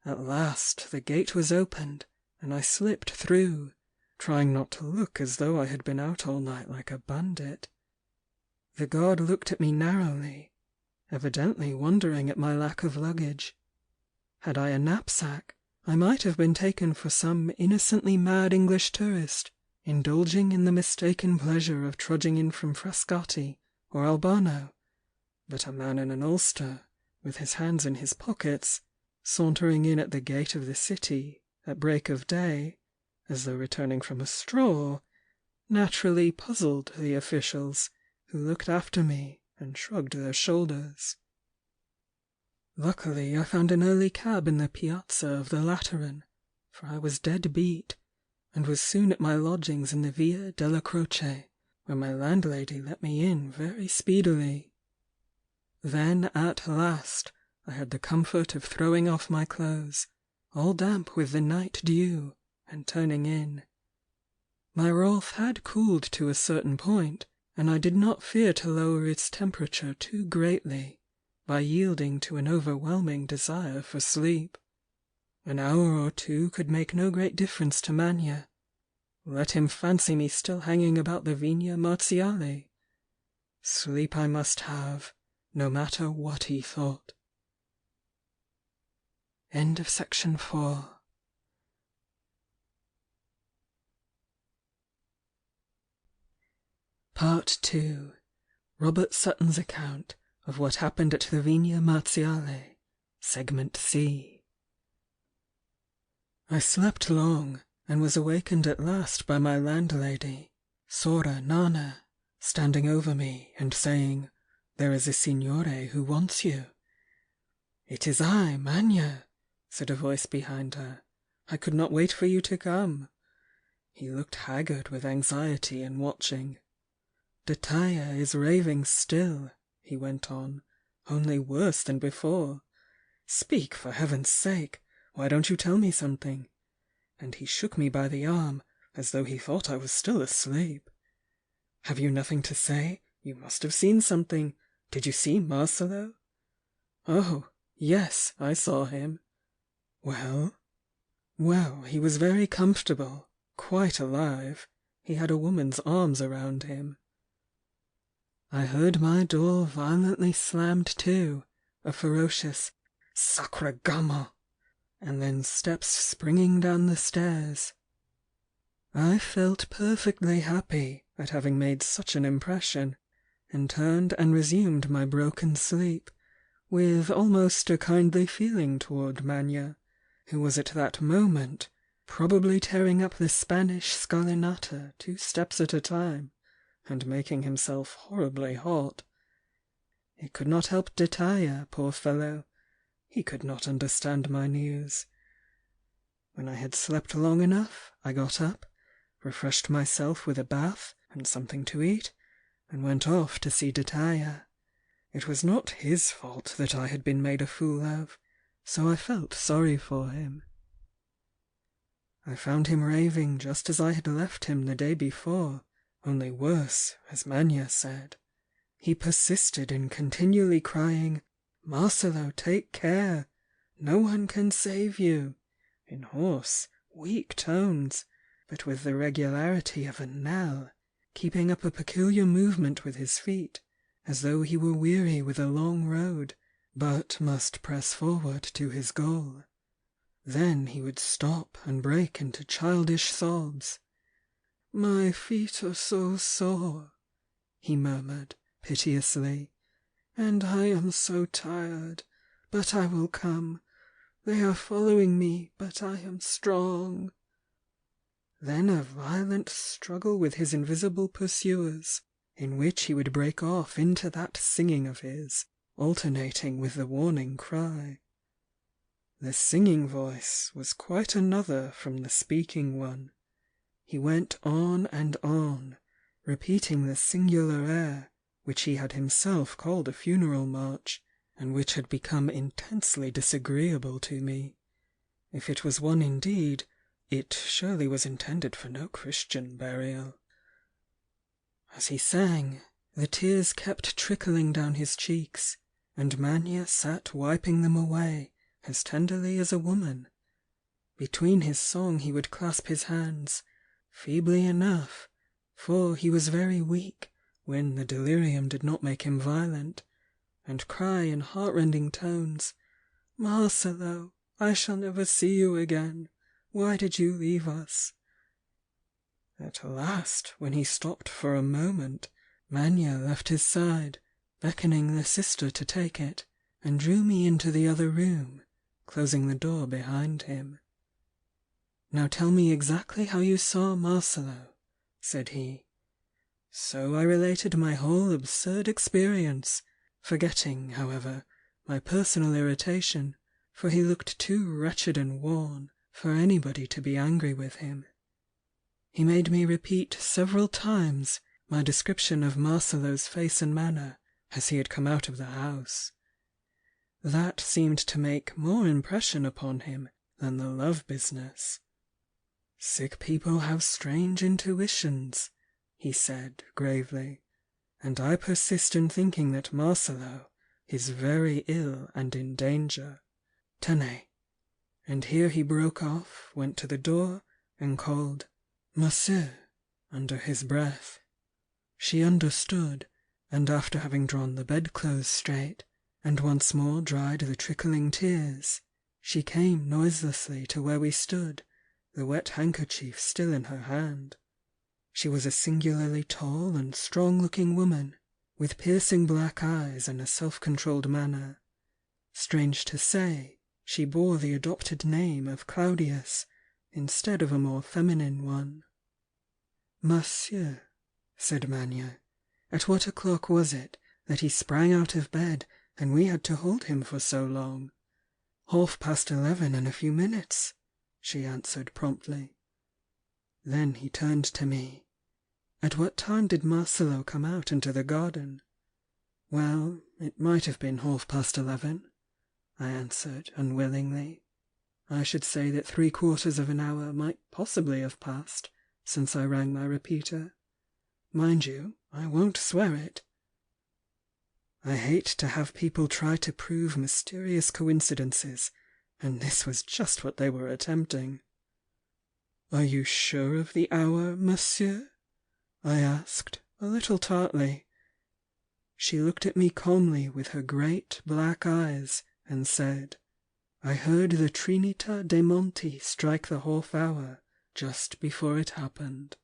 At last the gate was opened, and I slipped through, trying not to look as though I had been out all night like a bandit. The guard looked at me narrowly, evidently wondering at my lack of luggage. Had I a knapsack, I might have been taken for some innocently mad English tourist, indulging in the mistaken pleasure of trudging in from Frascati or Albano, but a man in an ulster, with his hands in his pockets, sauntering in at the gate of the city at break of day, as though returning from a stroll, naturally puzzled the officials, who looked after me and shrugged their shoulders. Luckily I found an early cab in the piazza of the Lateran, for I was dead beat, and was soon at my lodgings in the Via della Croce, where my landlady let me in very speedily. Then at last I had the comfort of throwing off my clothes, all damp with the night dew, and turning in. My wrath had cooled to a certain point, and I did not fear to lower its temperature too greatly by yielding to an overwhelming desire for sleep. An hour or two could make no great difference to Manya. Let him fancy me still hanging about the Vigna Marziale. Sleep I must have, no matter what he thought. End of section 4. Part 2. Robert Sutton's account of what happened at the Vigna Marziale, Segment C. I slept long, and was awakened at last by my landlady, Sora Nana, standing over me and saying, "There is a signore who wants you." "It is I, Manya," said a voice behind her. "I could not wait for you to come." He looked haggard with anxiety and watching. "Dataya is raving still," he went on, "only worse than before. Speak, for heaven's sake! Why don't you tell me something?" And he shook me by the arm, as though he thought I was still asleep. "Have you nothing to say? You must have seen something. Did you see Marcello?" "Oh, yes, I saw him." "Well?" "Well, he was very comfortable, quite alive. He had a woman's arms around him." I heard my door violently slammed to, a ferocious "Sacre gamin!" and then steps springing down the stairs. I felt perfectly happy at having made such an impression, and turned and resumed my broken sleep, with almost a kindly feeling toward Manya, who was at that moment probably tearing up the Spanish scalinata 2 steps at a time, and making himself horribly hot. It could not help Detaya, poor fellow. He could not understand my news. When I had slept long enough, I got up, refreshed myself with a bath and something to eat, and went off to see Detaya. It was not his fault that I had been made a fool of, so I felt sorry for him. I found him raving just as I had left him the day before, only worse, as Manya said. He persisted in continually crying, "Marcello, take care! No one can save you!" in hoarse, weak tones, but with the regularity of a knell, keeping up a peculiar movement with his feet, as though he were weary with a long road, but must press forward to his goal. Then he would stop and break into childish sobs. "My feet are so sore," he murmured piteously, "and I am so tired, but I will come. They are following me, but I am strong." Then a violent struggle with his invisible pursuers, in which he would break off into that singing of his, alternating with the warning cry. The singing voice was quite another from the speaking one. He went on and on, repeating the singular air, which he had himself called a funeral march, and which had become intensely disagreeable to me. If it was one indeed, it surely was intended for no Christian burial. As he sang, the tears kept trickling down his cheeks, and Manya sat wiping them away as tenderly as a woman. Between his song he would clasp his hands, feebly enough, for he was very weak when the delirium did not make him violent, and cry in heartrending tones, "Marcello, I shall never see you again. Why did you leave us?" At last, when he stopped for a moment, Manya left his side, beckoning the sister to take it, and drew me into the other room, closing the door behind him. "Now tell me exactly how you saw Marcello," said he. So I related my whole absurd experience, forgetting, however, my personal irritation, for he looked too wretched and worn for anybody to be angry with him. He made me repeat several times my description of Marcello's face and manner as he had come out of the house. That seemed to make more impression upon him than the love business. "Sick people have strange intuitions," he said gravely, "and I persist in thinking that Marcello is very ill and in danger. Tenez." And here he broke off, went to the door, and called "Monsieur" under his breath. She understood, and after having drawn the bedclothes straight, and once more dried the trickling tears, she came noiselessly to where we stood, the wet handkerchief still in her hand. She was a singularly tall and strong-looking woman, with piercing black eyes and a self-controlled manner. Strange to say, she bore the adopted name of Claudius, instead of a more feminine one. "Monsieur," said Manya, "at what o'clock was it that he sprang out of bed and we had to hold him for so long?" "11:30 and a few minutes," she answered promptly. Then he turned to me. "At what time did Marcello come out into the garden?" "Well, it might have been 11:30, I answered unwillingly. "I should say that 3/4 of an hour might possibly have passed since I rang my repeater. Mind you, I won't swear it. I hate to have people try to prove mysterious coincidences, and this was just what they were attempting." "Are you sure of the hour, monsieur?" I asked, a little tartly. She looked at me calmly with her great black eyes, and said, "I heard the Trinità dei Monti strike the half hour just before it happened."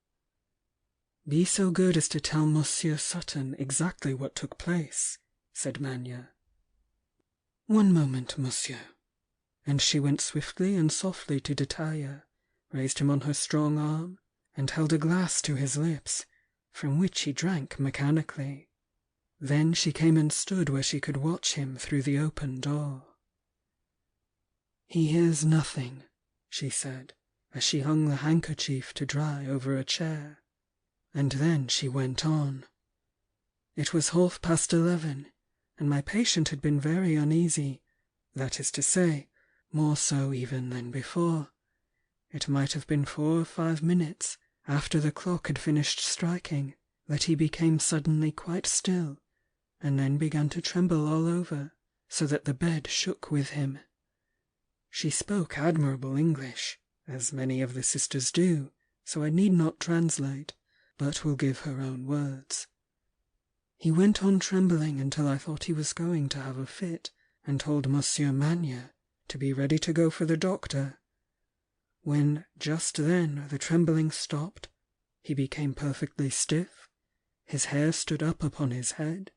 "Be so good as to tell Monsieur Sutton exactly what took place," said Manya. "One moment, monsieur." And she went swiftly and softly to Detaille, raised him on her strong arm, and held a glass to his lips, from which he drank mechanically. Then she came and stood where she could watch him through the open door. "He hears nothing," she said, as she hung the handkerchief to dry over a chair. And then she went on. "It was 11:30, and my patient had been very uneasy, that is to say, more so even than before. It might have been 4 or 5 minutes after the clock had finished striking that he became suddenly quite still, and then began to tremble all over, so that the bed shook with him. She spoke admirable English, as many of the sisters do, so I need not translate, but will give her own words. He went on trembling until I thought he was going to have a fit, and told Monsieur Manya to be ready to go for the doctor. When just then the trembling stopped, he became perfectly stiff, his hair stood up upon his head,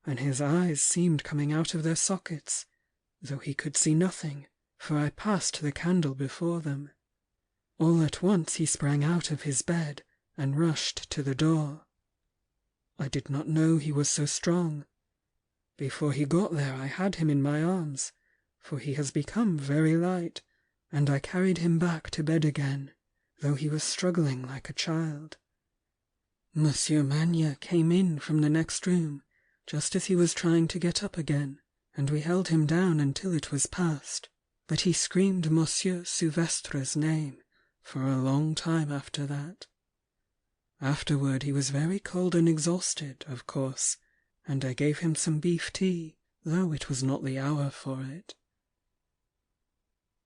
and his eyes seemed coming out of their sockets, though he could see nothing, for I passed the candle before them. All at once he sprang out of his bed and rushed to the door. I did not know he was so strong. Before he got there I had him in my arms, for he has become very light, and I carried him back to bed again, though he was struggling like a child. Monsieur Manya came in from the next room, just as he was trying to get up again, and we held him down until it was past, but he screamed Monsieur Silvestre's name for a long time after that. Afterward he was very cold and exhausted, of course, and I gave him some beef tea, though it was not the hour for it.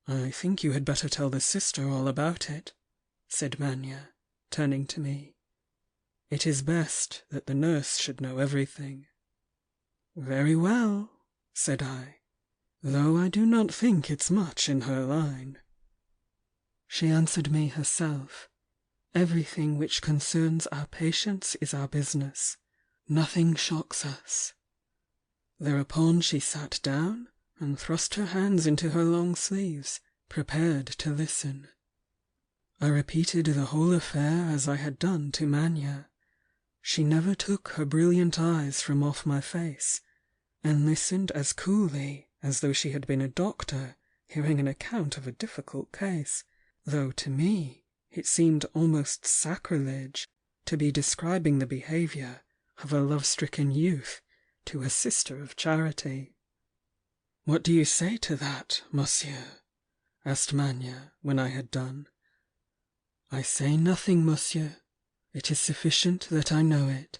"I think you had better tell the sister all about it," said Manya, turning to me. "It is best that the nurse should know everything." "Very well," said I, "though I do not think it's much in her line." She answered me herself. "Everything which concerns our patients is our business. Nothing shocks us." Thereupon she sat down and thrust her hands into her long sleeves, prepared to listen. I repeated the whole affair as I had done to Manya. She never took her brilliant eyes from off my face, and listened as coolly as though she had been a doctor hearing an account of a difficult case, though to me it seemed almost sacrilege to be describing the behaviour of a love-stricken youth to a sister of charity. "What do you say to that, monsieur?" asked Manya, when I had done. "I say nothing, monsieur. It is sufficient that I know it."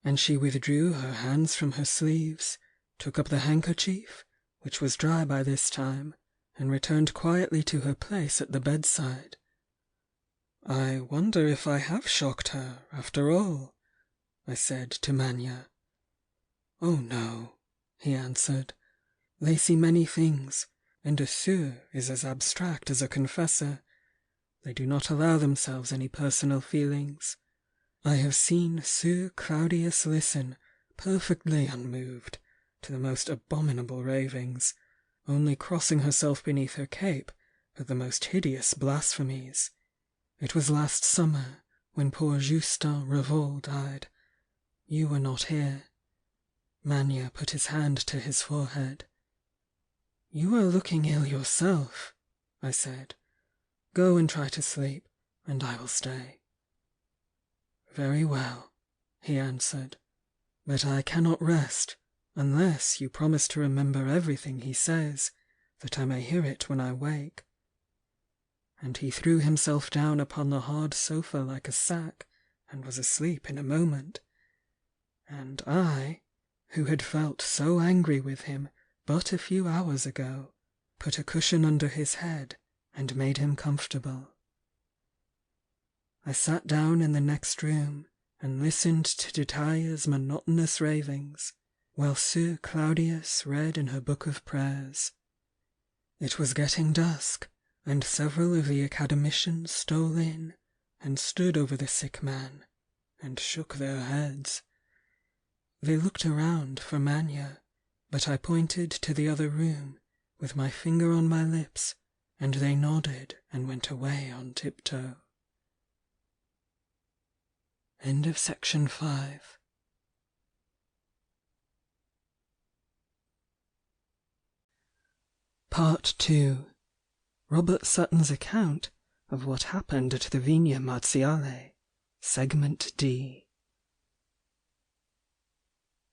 And she withdrew her hands from her sleeves, took up the handkerchief, which was dry by this time, and returned quietly to her place at the bedside. "I wonder if I have shocked her, after all," I said to Manya. "Oh no," he answered. "They see many things, and a sieur is as abstract as a confessor. They do not allow themselves any personal feelings. I have seen Sieur Claudius listen, perfectly unmoved, to the most abominable ravings, only crossing herself beneath her cape at the most hideous blasphemies. It was last summer, when poor Justin Revol died. You were not here." Manya put his hand to his forehead. "You are looking ill yourself," I said. "Go and try to sleep, and I will stay." "Very well," he answered, "but I cannot rest unless you promise to remember everything he says, that I may hear it when I wake." And he threw himself down upon the hard sofa like a sack, and was asleep in a moment. And I, who had felt so angry with him but a few hours ago, put a cushion under his head and made him comfortable. I sat down in the next room and listened to Detaille's monotonous ravings, while Sieur Claudius read in her book of prayers. It was getting dusk, and several of the academicians stole in and stood over the sick man, and shook their heads. They looked around for Manya, but I pointed to the other room with my finger on my lips, and they nodded and went away on tiptoe. End of section 5. Part 2. Robert Sutton's account of what happened at the Vigna Marziale. Segment D.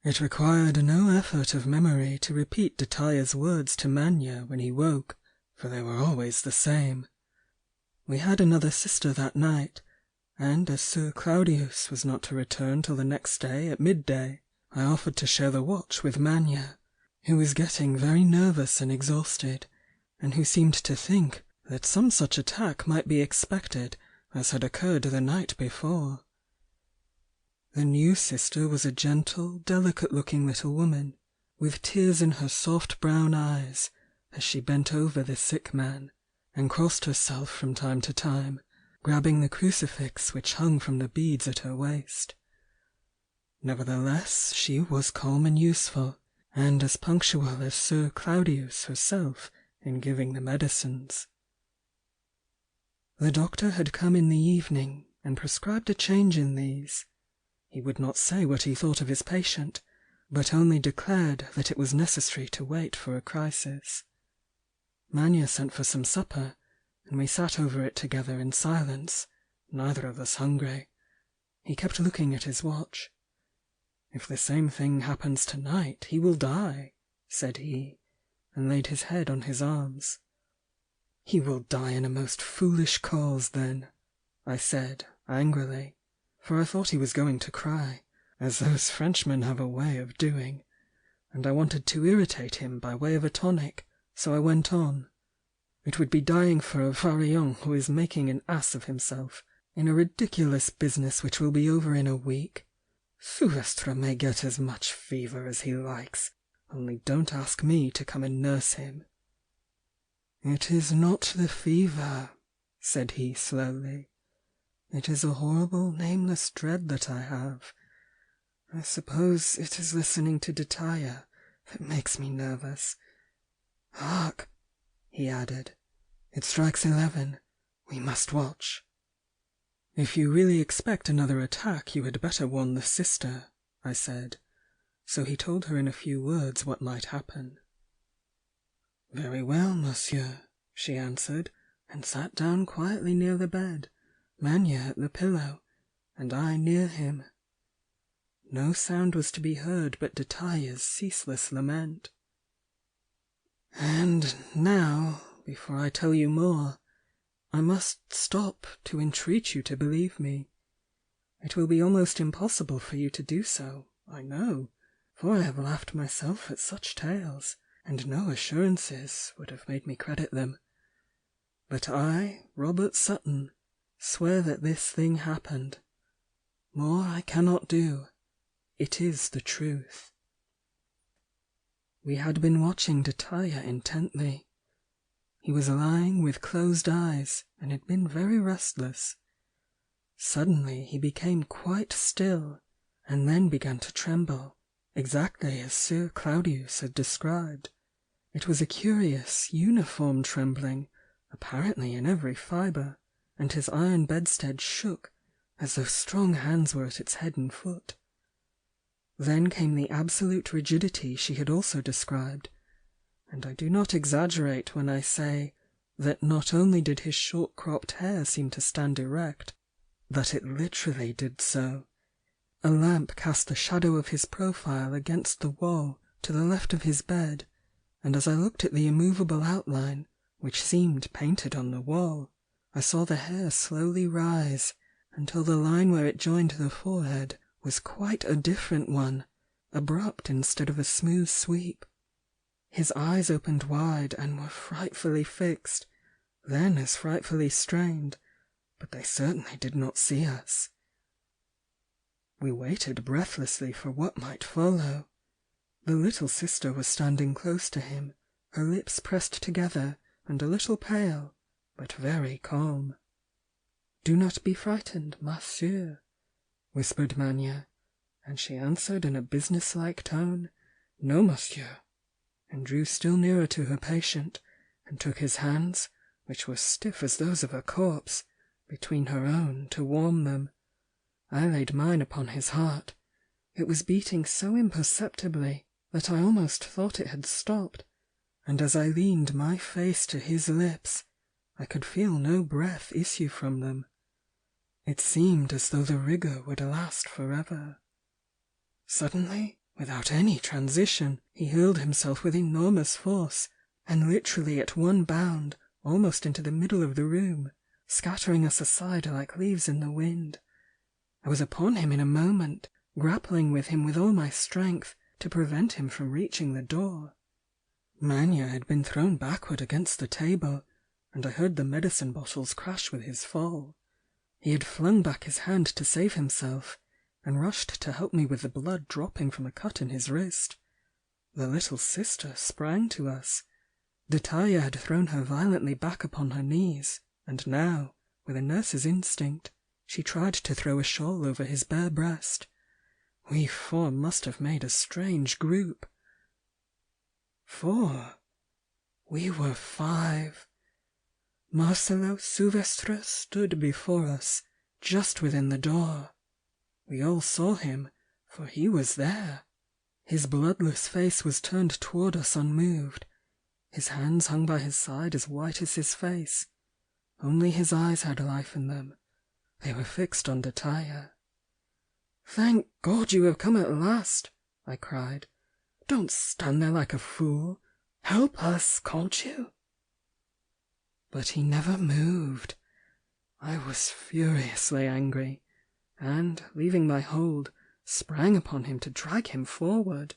It required no effort of memory to repeat Detaille's words to Manya when he woke, for they were always the same. We had another sister that night, and as Sir Claudius was not to return till the next day at midday, I offered to share the watch with Manya, who was getting very nervous and exhausted, and who seemed to think that some such attack might be expected as had occurred the night before. The new sister was a gentle, delicate-looking little woman, with tears in her soft brown eyes as she bent over the sick man, and crossed herself from time to time, grabbing the crucifix which hung from the beads at her waist. Nevertheless, she was calm and useful, and as punctual as Sir Claudius herself in giving the medicines. The doctor had come in the evening and prescribed a change in these. He would not say what he thought of his patient, but only declared that it was necessary to wait for a crisis. Manya sent for some supper, and we sat over it together in silence, neither of us hungry. He kept looking at his watch. "If the same thing happens tonight, he will die," said he, and laid his head on his arms. "He will die in a most foolish cause, then," I said, angrily, for I thought he was going to cry, as those Frenchmen have a way of doing, and I wanted to irritate him by way of a tonic, so I went on. "It would be dying for a Varillon who is making an ass of himself in a ridiculous business which will be over in a week. Silvestre may get as much fever as he likes, only don't ask me to come and nurse him." "It is not the fever," said he slowly. "It is a horrible, nameless dread that I have. I suppose it is listening to Detaille that makes me nervous. Hark!" he added. "It strikes 11. We must watch." "If you really expect another attack, you had better warn the sister," I said, so he told her in a few words what might happen. "Very well, monsieur," she answered, and sat down quietly near the bed, Manya at the pillow, and I near him. No sound was to be heard but Detaille's ceaseless lament. "And now, before I tell you more, I must stop to entreat you to believe me. It will be almost impossible for you to do so, I know, for I have laughed myself at such tales, and no assurances would have made me credit them. But I, Robert Sutton, swear that this thing happened. More I cannot do. It is the truth." We had been watching Detaille intently. He was lying with closed eyes, and had been very restless. Suddenly he became quite still, and then began to tremble, exactly as Sir Claudius had described. It was a curious, uniform trembling, apparently in every fibre, and his iron bedstead shook, as though strong hands were at its head and foot. Then came the absolute rigidity she had also described, and I do not exaggerate when I say that not only did his short-cropped hair seem to stand erect, that it literally did so. A lamp cast the shadow of his profile against the wall to the left of his bed, and as I looked at the immovable outline, which seemed painted on the wall, I saw the hair slowly rise, until the line where it joined the forehead was quite a different one, abrupt instead of a smooth sweep. His eyes opened wide and were frightfully fixed, then as frightfully strained, but they certainly did not see us. We waited breathlessly for what might follow. The little sister was standing close to him, her lips pressed together, and a little pale, but very calm. "Do not be frightened, monsieur," whispered Manya, and she answered in a business-like tone, "No, monsieur," and drew still nearer to her patient, and took his hands, which were stiff as those of a corpse, between her own to warm them. I laid mine upon his heart. It was beating so imperceptibly that I almost thought it had stopped, and as I leaned my face to his lips, I could feel no breath issue from them. It seemed as though the rigour would last forever. Suddenly, without any transition, he hurled himself with enormous force, and literally at one bound, almost into the middle of the room, scattering us aside like leaves in the wind. I was upon him in a moment, grappling with him with all my strength to prevent him from reaching the door. Manya had been thrown backward against the table, and I heard the medicine bottles crash with his fall. He had flung back his hand to save himself, and rushed to help me with the blood dropping from a cut in his wrist. The little sister sprang to us. Detaya had thrown her violently back upon her knees, and now, with a nurse's instinct, she tried to throw a shawl over his bare breast. We four must have made a strange group. 4. We were 5. Marcello Silvestre stood before us, just within the door. We all saw him, for he was there. His bloodless face was turned toward us unmoved. His hands hung by his side as white as his face. Only his eyes had life in them. They were fixed on Detaya. "Thank God you have come at last!" I cried. "Don't stand there like a fool. Help us, can't you?" But he never moved. I was furiously angry, and, leaving my hold, sprang upon him to drag him forward.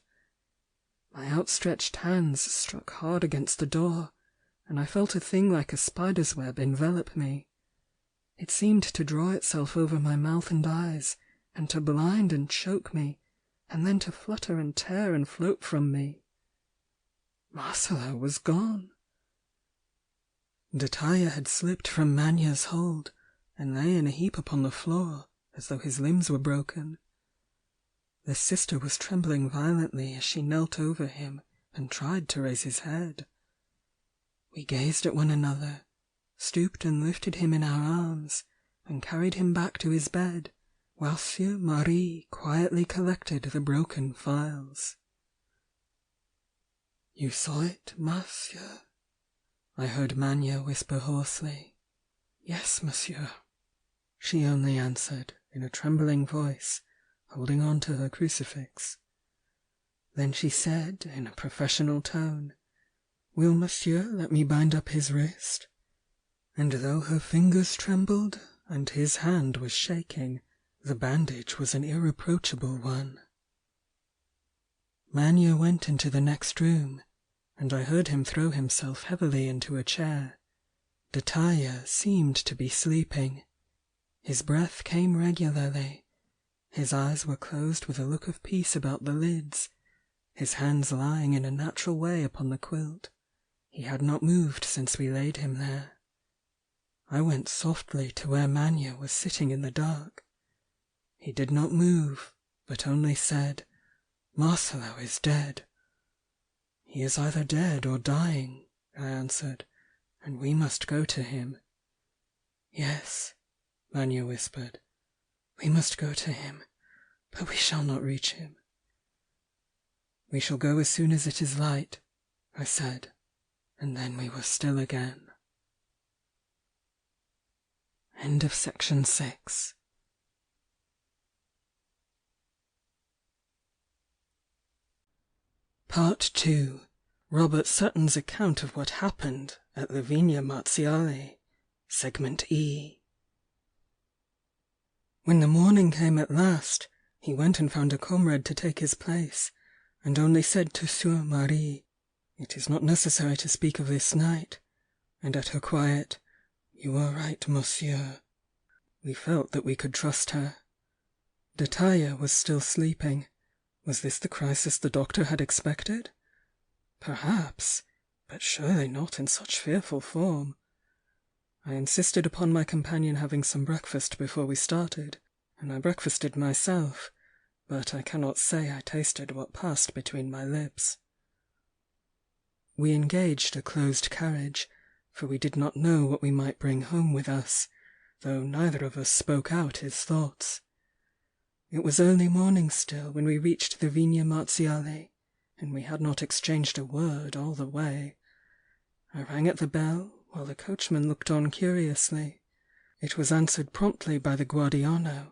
My outstretched hands struck hard against the door, and I felt a thing like a spider's web envelop me. It seemed to draw itself over my mouth and eyes, and to blind and choke me, and then to flutter and tear and float from me. Marcello was gone. Detaya had slipped from Manya's hold, and lay in a heap upon the floor, as though his limbs were broken. The sister was trembling violently as she knelt over him and tried to raise his head. We gazed at one another, stooped and lifted him in our arms, and carried him back to his bed, while Sieur Marie quietly collected the broken phials. "You saw it, monsieur?" I heard Manya whisper hoarsely. "Yes, monsieur," she only answered, in a trembling voice, holding on to her crucifix. Then she said, in a professional tone, "Will monsieur let me bind up his wrist?" And though her fingers trembled, and his hand was shaking, the bandage was an irreproachable one. Manya went into the next room, and I heard him throw himself heavily into a chair. Detaya seemed to be sleeping. His breath came regularly. His eyes were closed with a look of peace about the lids, his hands lying in a natural way upon the quilt. He had not moved since we laid him there. I went softly to where Manya was sitting in the dark. He did not move, but only said, "Marcello is dead." "He is either dead or dying," I answered, "and we must go to him." "Yes," Manya whispered, "we must go to him, but we shall not reach him." "We shall go as soon as it is light," I said, and then we were still again. End of section 6. Part 2. Robert Sutton's account of what happened at the Vigna Marziale. Segment E. When the morning came at last, he went and found a comrade to take his place, and only said to Sieur Marie, "It is not necessary to speak of this night," and at her quiet, "You are right, monsieur." We felt that we could trust her. Detaya was still sleeping. Was this the crisis the doctor had expected? Perhaps, but surely not in such fearful form. I insisted upon my companion having some breakfast before we started, and I breakfasted myself, but I cannot say I tasted what passed between my lips. We engaged a closed carriage, for we did not know what we might bring home with us, though neither of us spoke out his thoughts. It was early morning still when we reached the Vigna Marziale, and we had not exchanged a word all the way. I rang at the bell, while the coachman looked on curiously. It was answered promptly by the guardiano,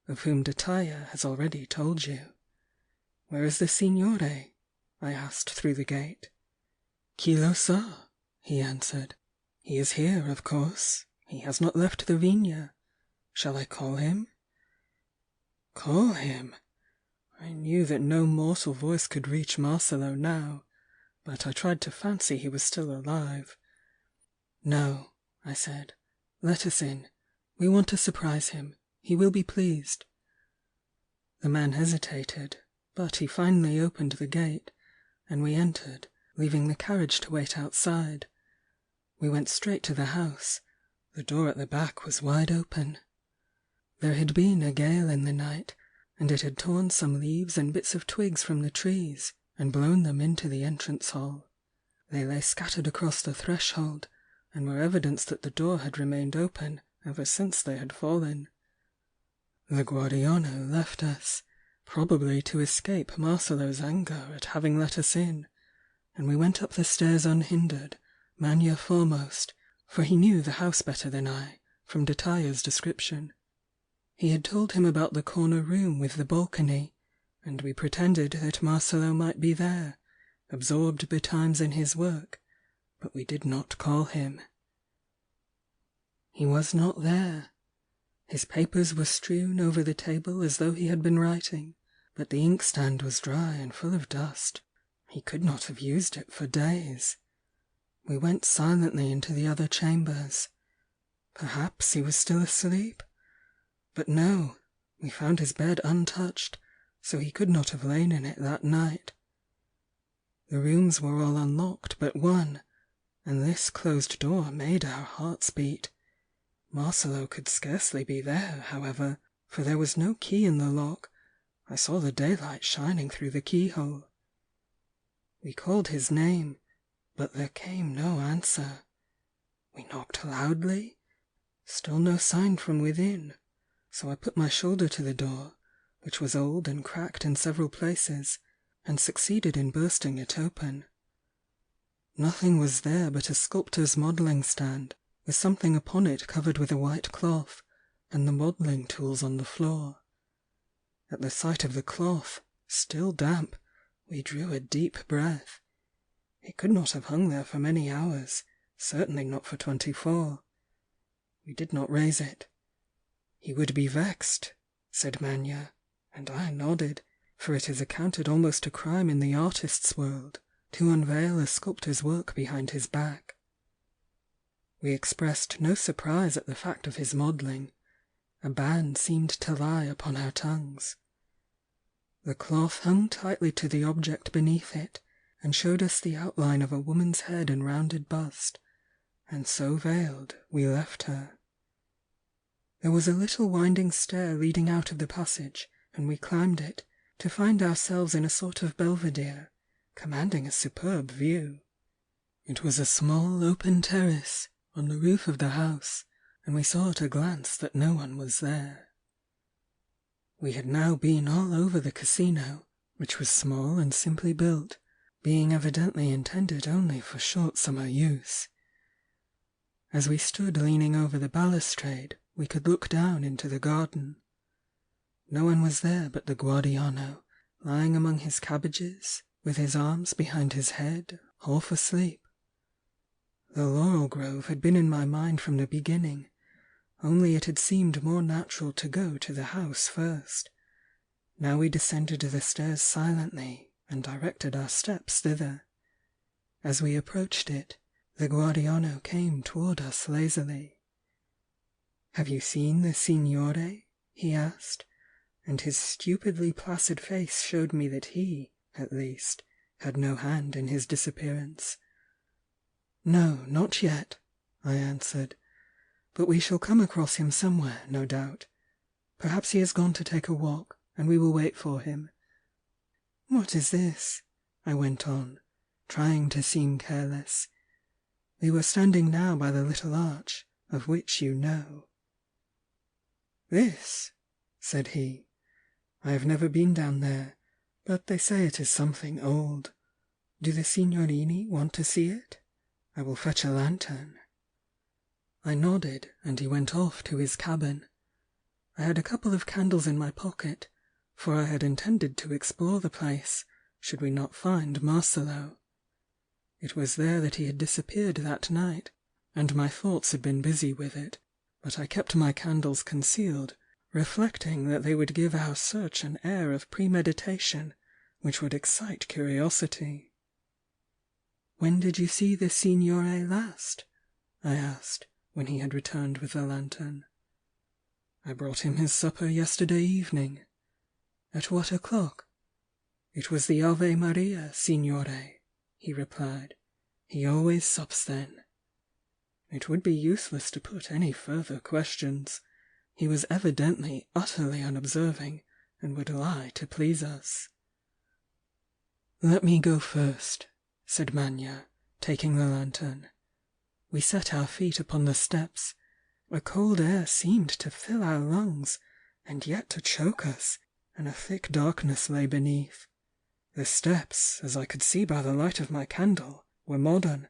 of whom Dettaglia has already told you. "Where is the signore?" I asked through the gate. "Chi lo sa?" he answered. "He is here, of course. He has not left the Vigna. Shall I call him?" Call him? I knew that no mortal voice could reach Marcello now, but I tried to fancy he was still alive. "No," I said. "Let us in. We want to surprise him. He will be pleased." The man hesitated, but he finally opened the gate, and we entered, leaving the carriage to wait outside. We went straight to the house. The door at the back was wide open. There had been a gale in the night, and it had torn some leaves and bits of twigs from the trees, and blown them into the entrance hall. They lay scattered across the threshold, and were evidence that the door had remained open ever since they had fallen. The guardiano left us, probably to escape Marcello's anger at having let us in, and we went up the stairs unhindered, Magna foremost, for he knew the house better than I, from Dettaglia's description. He had told him about the corner room with the balcony, and we pretended that Marcello might be there, absorbed betimes in his work, but we did not call him. He was not there. His papers were strewn over the table as though he had been writing, but the inkstand was dry and full of dust. He could not have used it for days. We went silently into the other chambers. Perhaps he was still asleep? But no, we found his bed untouched, so he could not have lain in it that night. The rooms were all unlocked but one, and this closed door made our hearts beat. Marcello could scarcely be there, however, for there was no key in the lock. I saw the daylight shining through the keyhole. We called his name, but there came no answer. We knocked loudly, still no sign from within, so I put my shoulder to the door, which was old and cracked in several places, and succeeded in bursting it open. Nothing was there but a sculptor's modelling stand, with something upon it covered with a white cloth, and the modelling tools on the floor. At the sight of the cloth, still damp, we drew a deep breath. It could not have hung there for many hours, certainly not for 24. We did not raise it. "He would be vexed," said Magna, and I nodded, for it is accounted almost a crime in the artist's world to unveil a sculptor's work behind his back. We expressed no surprise at the fact of his modelling. A ban seemed to lie upon our tongues. The cloth hung tightly to the object beneath it, and showed us the outline of a woman's head and rounded bust, and so veiled we left her. There was a little winding stair leading out of the passage, and we climbed it, to find ourselves in a sort of belvedere, commanding a superb view. It was a small open terrace on the roof of the house, and we saw at a glance that no one was there. We had now been all over the casino, which was small and simply built, being evidently intended only for short summer use. As we stood leaning over the balustrade, we could look down into the garden. No one was there but the guardiano, lying among his cabbages, with his arms behind his head, half asleep. The laurel grove had been in my mind from the beginning, only it had seemed more natural to go to the house first. Now we descended the stairs silently, and directed our steps thither. As we approached it, the guardiano came toward us lazily. "Have you seen the signore?" he asked, and his stupidly placid face showed me that he, at least, had no hand in his disappearance. "No, not yet," I answered, "but we shall come across him somewhere, no doubt. Perhaps he has gone to take a walk, and we will wait for him. What is this? I went on, trying to seem careless. We were standing now by the little arch, of which you know. This, said he. I have never been down there, but they say it is something old. Do the signorini want to see it? I will fetch a lantern. I nodded, and he went off to his cabin. I had a couple of candles in my pocket, for I had intended to explore the place, should we not find Marcello. It was there that he had disappeared that night, and my thoughts had been busy with it, but I kept my candles concealed, reflecting that they would give our search an air of premeditation which would excite curiosity. "When did you see the signore last?" I asked, when he had returned with the lantern. "I brought him his supper yesterday evening." "At what o'clock?" "It was the Ave Maria, signore," he replied. "He always sups then." It would be useless to put any further questions. He was evidently utterly unobserving, and would lie to please us. "Let me go first," said Magna, taking the lantern. We set our feet upon the steps. A cold air seemed to fill our lungs, and yet to choke us, and a thick darkness lay beneath. The steps, as I could see by the light of my candle, were modern,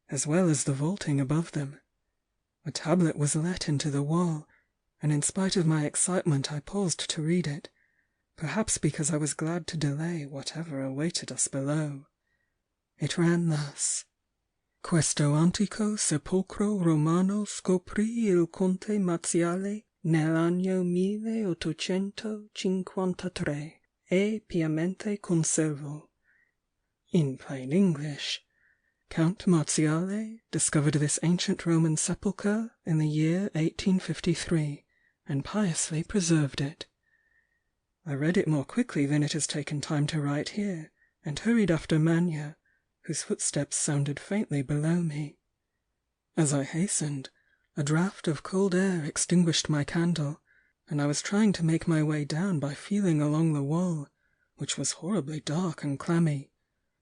as well as the vaulting above them. A tablet was let into the wall, and in spite of my excitement I paused to read it, perhaps because I was glad to delay whatever awaited us below. It ran thus: "Questo antico sepolcro romano scoprì il conte Marcello nell'anno 1853 e piamente conservo." In plain English, Count Marcello discovered this ancient Roman sepulchre in the year 1853, and piously preserved it. I read it more quickly than it has taken time to write here, and hurried after Magna, whose footsteps sounded faintly below me. As I hastened, a draught of cold air extinguished my candle, and I was trying to make my way down by feeling along the wall, which was horribly dark and clammy,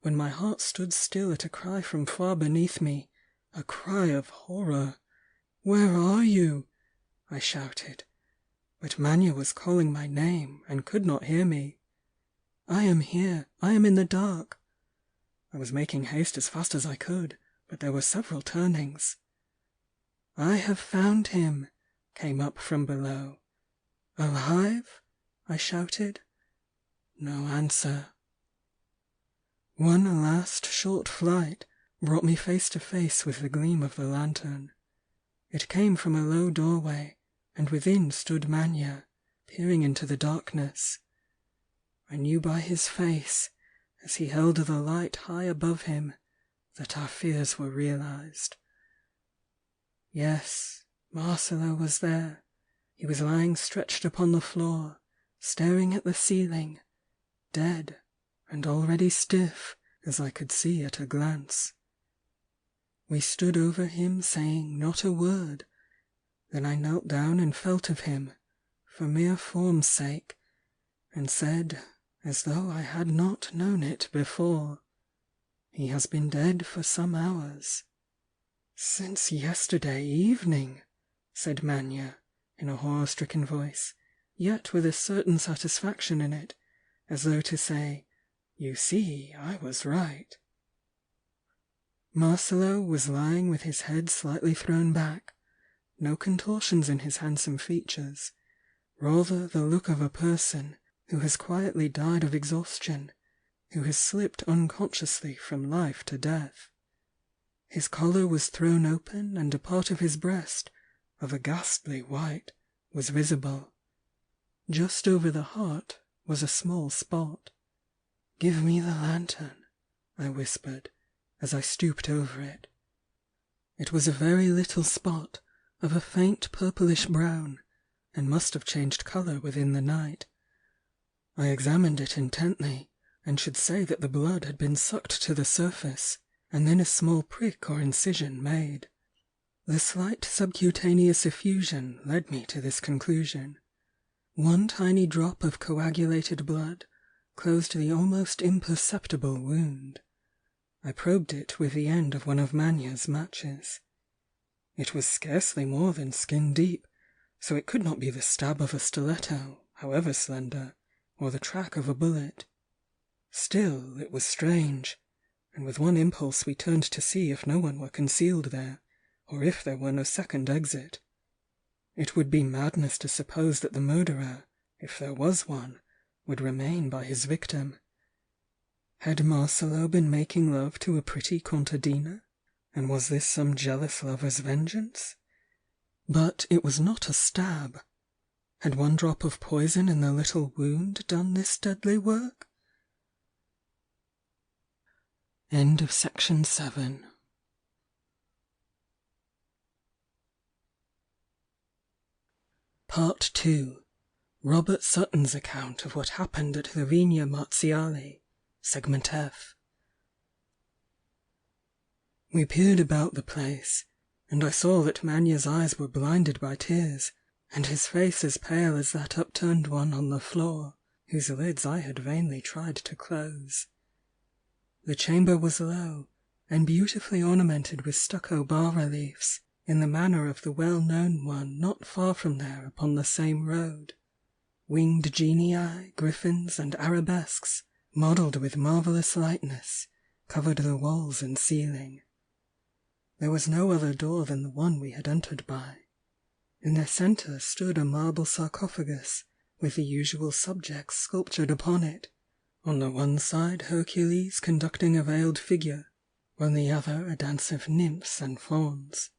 when my heart stood still at a cry from far beneath me, a cry of horror. "Where are you?" I shouted, but Magna was calling my name, and could not hear me. "I am here, I am in the dark." I was making haste as fast as I could, but there were several turnings. "I have found him," came up from below. "Alive?" I shouted. No answer. One last short flight brought me face to face with the gleam of the lantern. It came from a low doorway, and within stood Magna, peering into the darkness. I knew by his face, as he held the light high above him, that our fears were realized. Yes, Marcello was there. He was lying stretched upon the floor, staring at the ceiling, dead, and already stiff, as I could see at a glance. We stood over him saying not a word. Then I knelt down and felt of him, for mere form's sake, and said, as though I had not known it before, "He has been dead for some hours." "Since yesterday evening," said Magna, in a horror-stricken voice, yet with a certain satisfaction in it, as though to say, "You see, I was right." Marcello was lying with his head slightly thrown back, no contortions in his handsome features, rather the look of a person who has quietly died of exhaustion, who has slipped unconsciously from life to death. His collar was thrown open, and a part of his breast, of a ghastly white, was visible. Just over the heart was a small spot. "Give me the lantern," I whispered, as I stooped over it. It was a very little spot, of a faint purplish brown, and must have changed colour within the night. I examined it intently, and should say that the blood had been sucked to the surface, and then a small prick or incision made. The slight subcutaneous effusion led me to this conclusion. One tiny drop of coagulated blood closed the almost imperceptible wound. I probed it with the end of one of Manya's matches. It was scarcely more than skin deep, so it could not be the stab of a stiletto, however slender, or the track of a bullet. Still, it was strange, and with one impulse we turned to see if no one were concealed there, or if there were no second exit. It would be madness to suppose that the murderer, if there was one, would remain by his victim. Had Marcello been making love to a pretty contadina? And was this some jealous lover's vengeance? But it was not a stab. Had one drop of poison in the little wound done this deadly work? End of section 7. Part 2. Robert Sutton's account of what happened at the Vigna Marziali, segment F. We peered about the place, and I saw that Manya's eyes were blinded by tears, and his face as pale as that upturned one on the floor, whose lids I had vainly tried to close. The chamber was low, and beautifully ornamented with stucco bas-reliefs, in the manner of the well-known one not far from there upon the same road. Winged genii, griffins, and arabesques, modelled with marvellous lightness, covered the walls and ceiling. There was no other door than the one we had entered by. In their centre stood a marble sarcophagus, with the usual subjects sculptured upon it, on the one side Hercules conducting a veiled figure, on the other a dance of nymphs and fauns.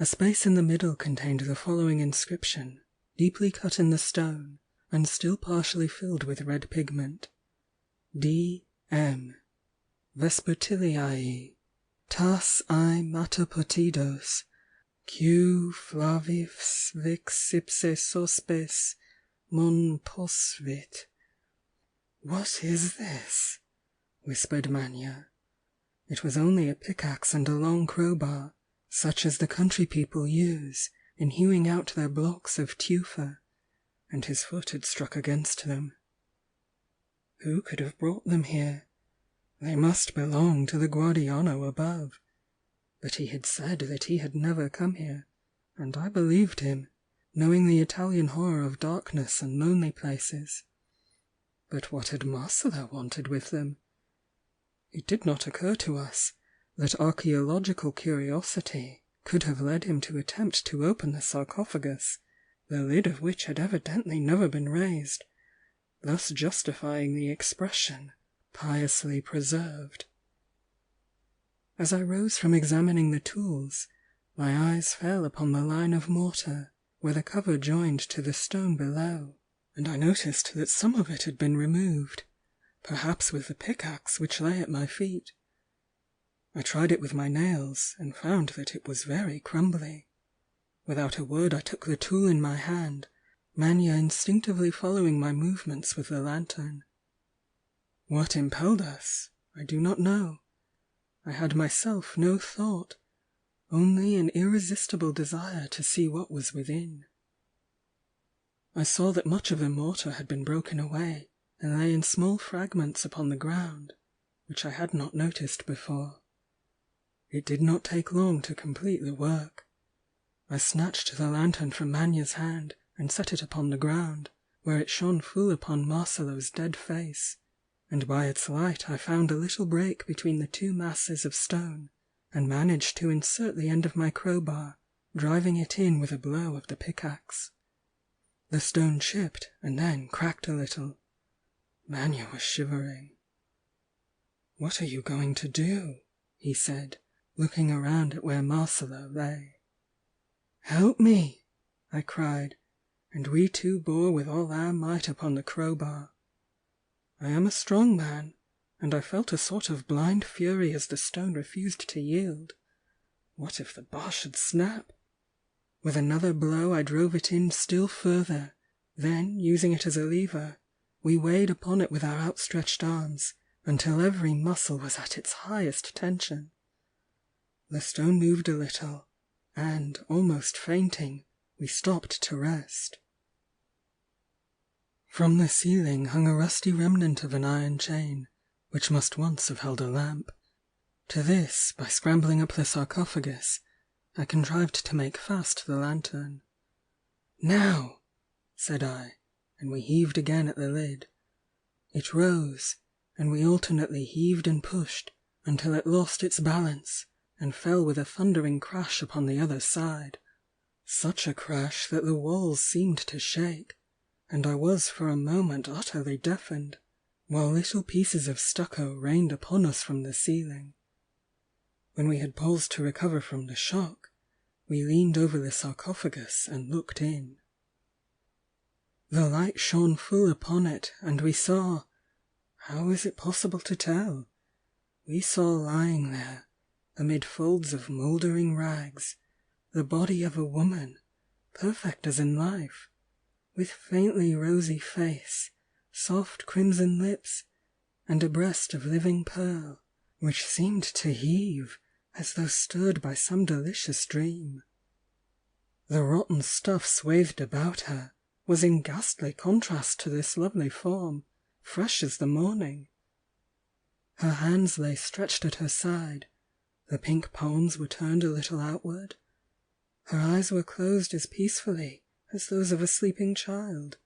A space in the middle contained the following inscription, deeply cut in the stone, and still partially filled with red pigment. D. M. Vespertiliae, tas I matapotidos, Q flavivs vix ipse sospes mon posvit. What is this? Whispered Manya. It was only a pickaxe and a long crowbar, such as the country people use in hewing out their blocks of tufa, and his foot had struck against them. Who could have brought them here? They must belong to the Guardiano above. But he had said that he had never come here, and I believed him, knowing the Italian horror of darkness and lonely places. But what had Marcello wanted with them? It did not occur to us that archaeological curiosity could have led him to attempt to open the sarcophagus, the lid of which had evidently never been raised, thus justifying the expression, piously preserved. As I rose from examining the tools, my eyes fell upon the line of mortar, where the cover joined to the stone below, and I noticed that some of it had been removed, perhaps with the pickaxe which lay at my feet. I tried it with my nails, and found that it was very crumbly. Without a word I took the tool in my hand, Manya instinctively following my movements with the lantern. What impelled us, I do not know. I had myself no thought, only an irresistible desire to see what was within. I saw that much of the mortar had been broken away, and lay in small fragments upon the ground, which I had not noticed before. It did not take long to complete the work. I snatched the lantern from Manya's hand, and set it upon the ground, where it shone full upon Marcello's dead face, and by its light I found a little break between the two masses of stone, and managed to insert the end of my crowbar, driving it in with a blow of the pickaxe. The stone chipped, and then cracked a little. Manya was shivering. "What are you going to do?" he said, looking around at where Marcello lay. "Help me!" I cried, and we two bore with all our might upon the crowbar. I am a strong man, and I felt a sort of blind fury as the stone refused to yield. What if the bar should snap? With another blow I drove it in still further, then, using it as a lever, we weighed upon it with our outstretched arms, until every muscle was at its highest tension. The stone moved a little, and, almost fainting, we stopped to rest. From the ceiling hung a rusty remnant of an iron chain, which must once have held a lamp. To this, by scrambling up the sarcophagus, I contrived to make fast the lantern. "Now!" said I, and we heaved again at the lid. It rose, and we alternately heaved and pushed until it lost its balance and fell with a thundering crash upon the other side. Such a crash that the walls seemed to shake, and I was for a moment utterly deafened, while little pieces of stucco rained upon us from the ceiling. When we had paused to recover from the shock, we leaned over the sarcophagus and looked in. The light shone full upon it, and we saw— how is it possible to tell? We saw lying there, amid folds of mouldering rags, the body of a woman, perfect as in life, with faintly rosy face, soft crimson lips, and a breast of living pearl, which seemed to heave as though stirred by some delicious dream. The rotten stuff swathed about her was in ghastly contrast to this lovely form, fresh as the morning. Her hands lay stretched at her side, the pink palms were turned a little outward, her eyes were closed as peacefully as those of a sleeping child,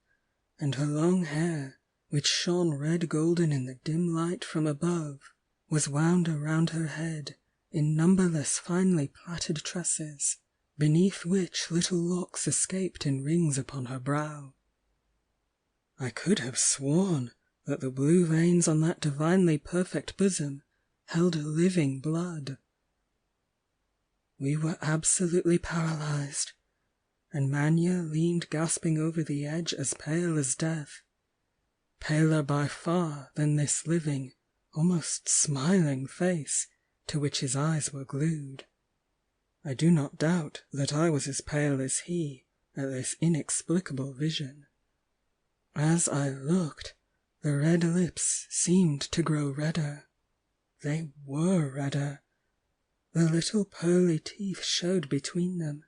and her long hair, which shone red golden in the dim light from above, was wound around her head in numberless finely plaited tresses, beneath which little locks escaped in rings upon her brow. I could have sworn that the blue veins on that divinely perfect bosom held living blood. We were absolutely paralyzed, and Manya leaned gasping over the edge as pale as death, paler by far than this living, almost smiling face to which his eyes were glued. I do not doubt that I was as pale as he at this inexplicable vision. As I looked, the red lips seemed to grow redder. They were redder. The little pearly teeth showed between them.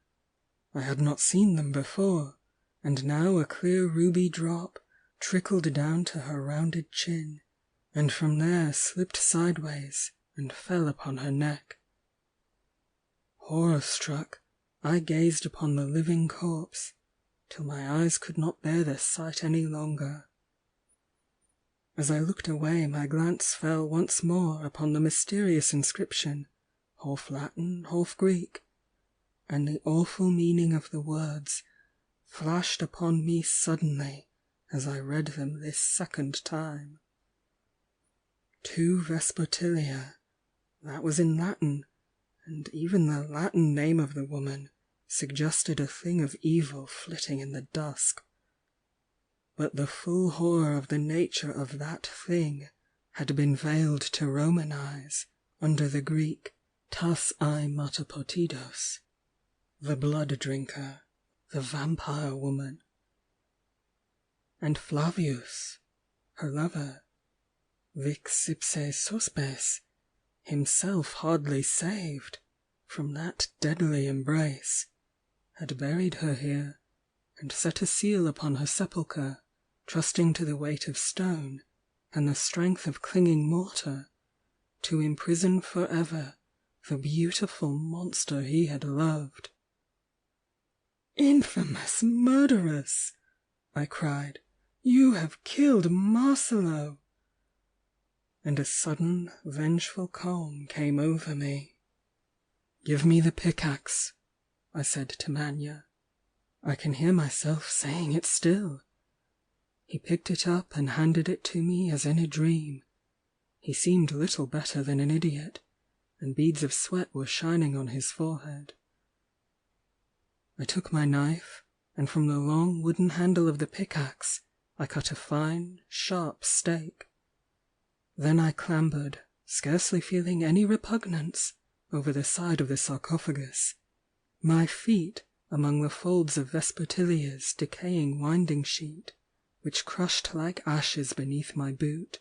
I had not seen them before, and now a clear ruby drop trickled down to her rounded chin, and from there slipped sideways and fell upon her neck. Horror-struck, I gazed upon the living corpse, till my eyes could not bear the sight any longer. As I looked away, my glance fell once more upon the mysterious inscription, half Latin, half Greek, and the awful meaning of the words flashed upon me suddenly as I read them this second time. Tu Vespertilia, that was in Latin, and even the Latin name of the woman suggested a thing of evil flitting in the dusk. But the full horror of the nature of that thing had been veiled to Roman eyes under the Greek tas I matapotidos, the blood drinker, the vampire woman. And Flavius, her lover, vix ipse suspes, himself hardly saved from that deadly embrace, had buried her here, and set a seal upon her sepulchre, trusting to the weight of stone and the strength of clinging mortar to imprison forever the beautiful monster he had loved. "Infamous murderess!" I cried. "You have killed Marcello!" And a sudden, vengeful calm came over me. "Give me the pickaxe," I said to Manya. I can hear myself saying it still. He picked it up and handed it to me as in a dream. He seemed little better than an idiot, and beads of sweat were shining on his forehead. I took my knife, and from the long wooden handle of the pickaxe I cut a fine, sharp stake. Then I clambered, scarcely feeling any repugnance, over the side of the sarcophagus, my feet among the folds of Vespertilia's decaying winding sheet, which crushed like ashes beneath my boot.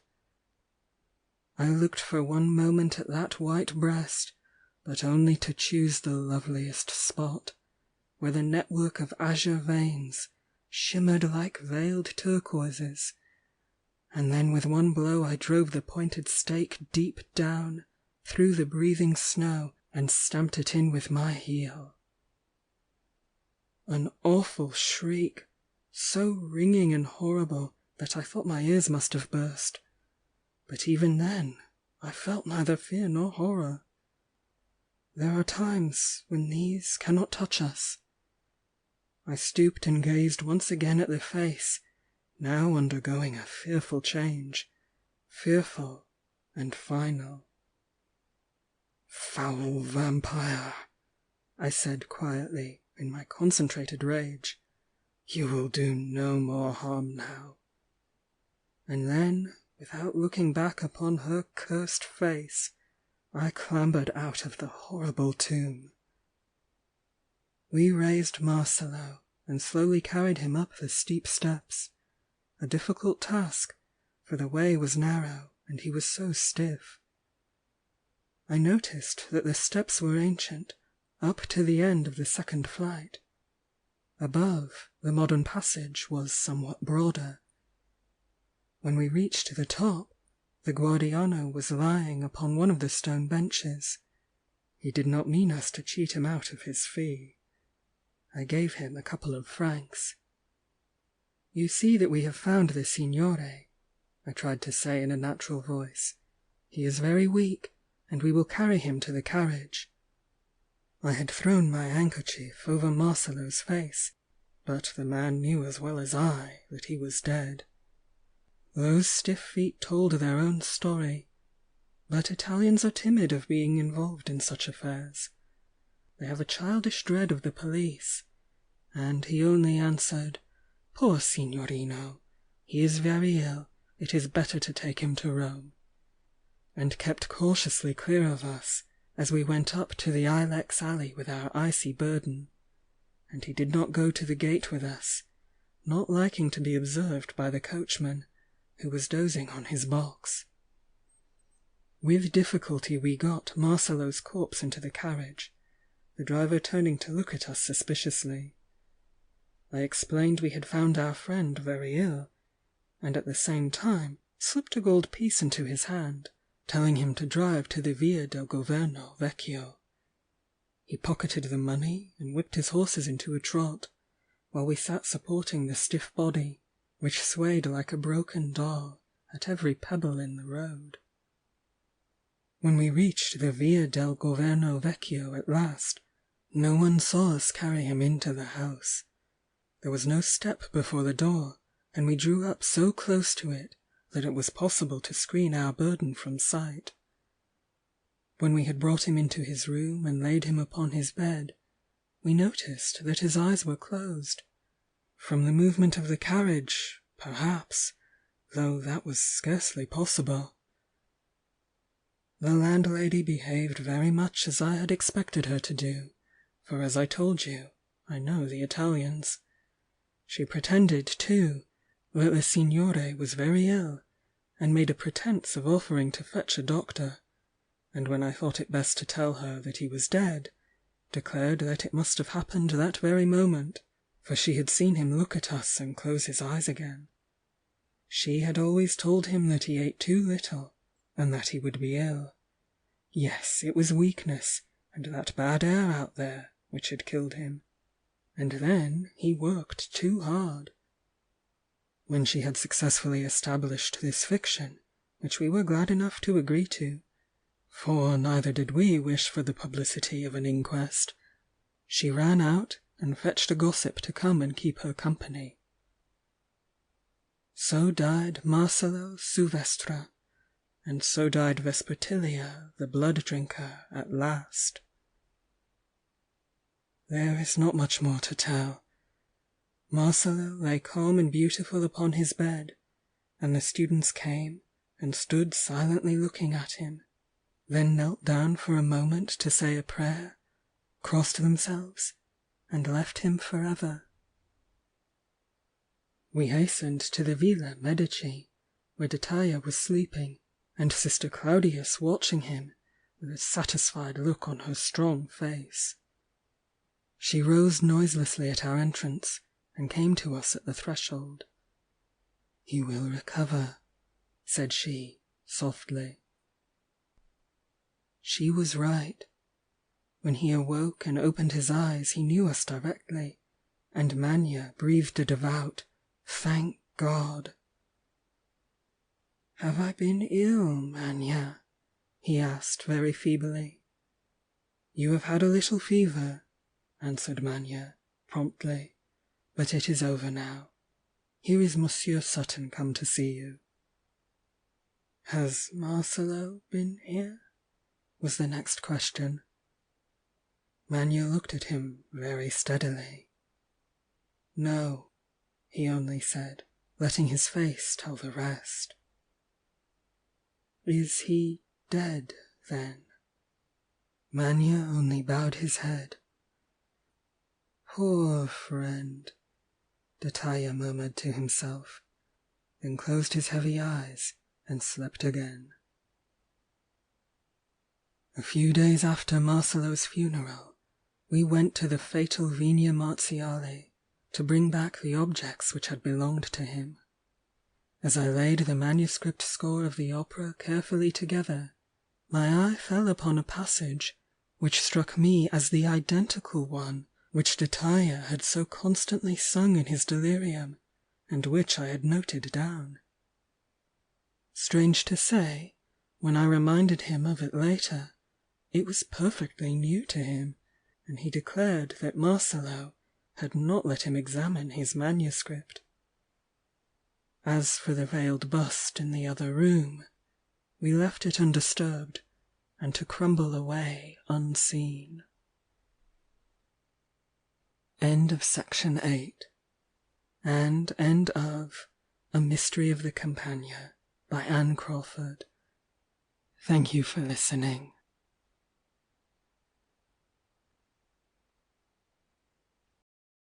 I looked for one moment at that white breast, but only to choose the loveliest spot, where the network of azure veins shimmered like veiled turquoises, and then with one blow I drove the pointed stake deep down, through the breathing snow, and stamped it in with my heel. An awful shriek, so ringing and horrible that I thought my ears must have burst, but even then I felt neither fear nor horror. There are times when these cannot touch us. I stooped and gazed once again at the face, now undergoing a fearful change, fearful and final. "Foul vampire," I said quietly, in my concentrated rage, "you will do no more harm now." And then, without looking back upon her cursed face, I clambered out of the horrible tomb. We raised Marcello, and slowly carried him up the steep steps, a difficult task, for the way was narrow, and he was so stiff. I noticed that the steps were ancient, up to the end of the second flight. Above, the modern passage was somewhat broader. When we reached the top, the guardiano was lying upon one of the stone benches. He did not mean us to cheat him out of his fee. I gave him a couple of francs. "You see that we have found the signore," I tried to say in a natural voice. "He is very weak, and we will carry him to the carriage." I had thrown my handkerchief over Marcello's face, but the man knew as well as I that he was dead. Those stiff feet told their own story, but Italians are timid of being involved in such affairs. They have a childish dread of the police, and he only answered, "Poor signorino, he is very ill, it is better to take him to Rome," and kept cautiously clear of us as we went up to the ilex alley with our icy burden, and he did not go to the gate with us, not liking to be observed by the coachman, who was dozing on his box. With difficulty we got Marcello's corpse into the carriage, the driver turning to look at us suspiciously. I explained we had found our friend very ill, and at the same time slipped a gold piece into his hand, telling him to drive to the Via del Governo Vecchio. He pocketed the money and whipped his horses into a trot, while we sat supporting the stiff body, which swayed like a broken doll at every pebble in the road. When we reached the Via del Governo Vecchio at last, no one saw us carry him into the house. There was no step before the door, and we drew up so close to it that it was possible to screen our burden from sight. When we had brought him into his room and laid him upon his bed, we noticed that his eyes were closed. From the movement of the carriage, perhaps, though that was scarcely possible. The landlady behaved very much as I had expected her to do, for as I told you, I know the Italians. She pretended, too, that the signore was very ill, and made a pretence of offering to fetch a doctor, and when I thought it best to tell her that he was dead, declared that it must have happened that very moment, for she had seen him look at us and close his eyes again. She had always told him that he ate too little, and that he would be ill. Yes, it was weakness, and that bad air out there, which had killed him. And then he worked too hard. When she had successfully established this fiction, which we were glad enough to agree to, for neither did we wish for the publicity of an inquest, she ran out and fetched a gossip to come and keep her company. So died Marcello Silvestre, and so died Vespertilia, the blood-drinker, at last. There is not much more to tell. Marcello lay calm and beautiful upon his bed, and the students came and stood silently looking at him, then knelt down for a moment to say a prayer, crossed themselves, and left him forever. We hastened to the Villa Medici, where D'Italia was sleeping, and Sister Claudius watching him with a satisfied look on her strong face. She rose noiselessly at our entrance, and came to us at the threshold. "He will recover," said she, softly. She was right. When he awoke and opened his eyes, he knew us directly, and Manya breathed a devout, "Thank God." "Have I been ill, Manya?" he asked very feebly. "You have had a little fever," answered Manya, promptly, "but it is over now. Here is Monsieur Sutton come to see you." "Has Marcello been here?" was the next question. Manya looked at him very steadily. "No," he only said, letting his face tell the rest. "Is he dead, then?" Manya only bowed his head. "Poor friend," Dataya murmured to himself, then closed his heavy eyes and slept again. A few days after Marcello's funeral, we went to the fatal Vigna Marziale to bring back the objects which had belonged to him. As I laid the manuscript score of the opera carefully together, my eye fell upon a passage which struck me as the identical one which Dataya had so constantly sung in his delirium, and which I had noted down. Strange to say, when I reminded him of it later, it was perfectly new to him, and he declared that Marcello had not let him examine his manuscript. As for the veiled bust in the other room, we left it undisturbed, and to crumble away unseen. End of Section 8, and end of A Mystery of the Campagna by Anne Crawford. Thank you for listening.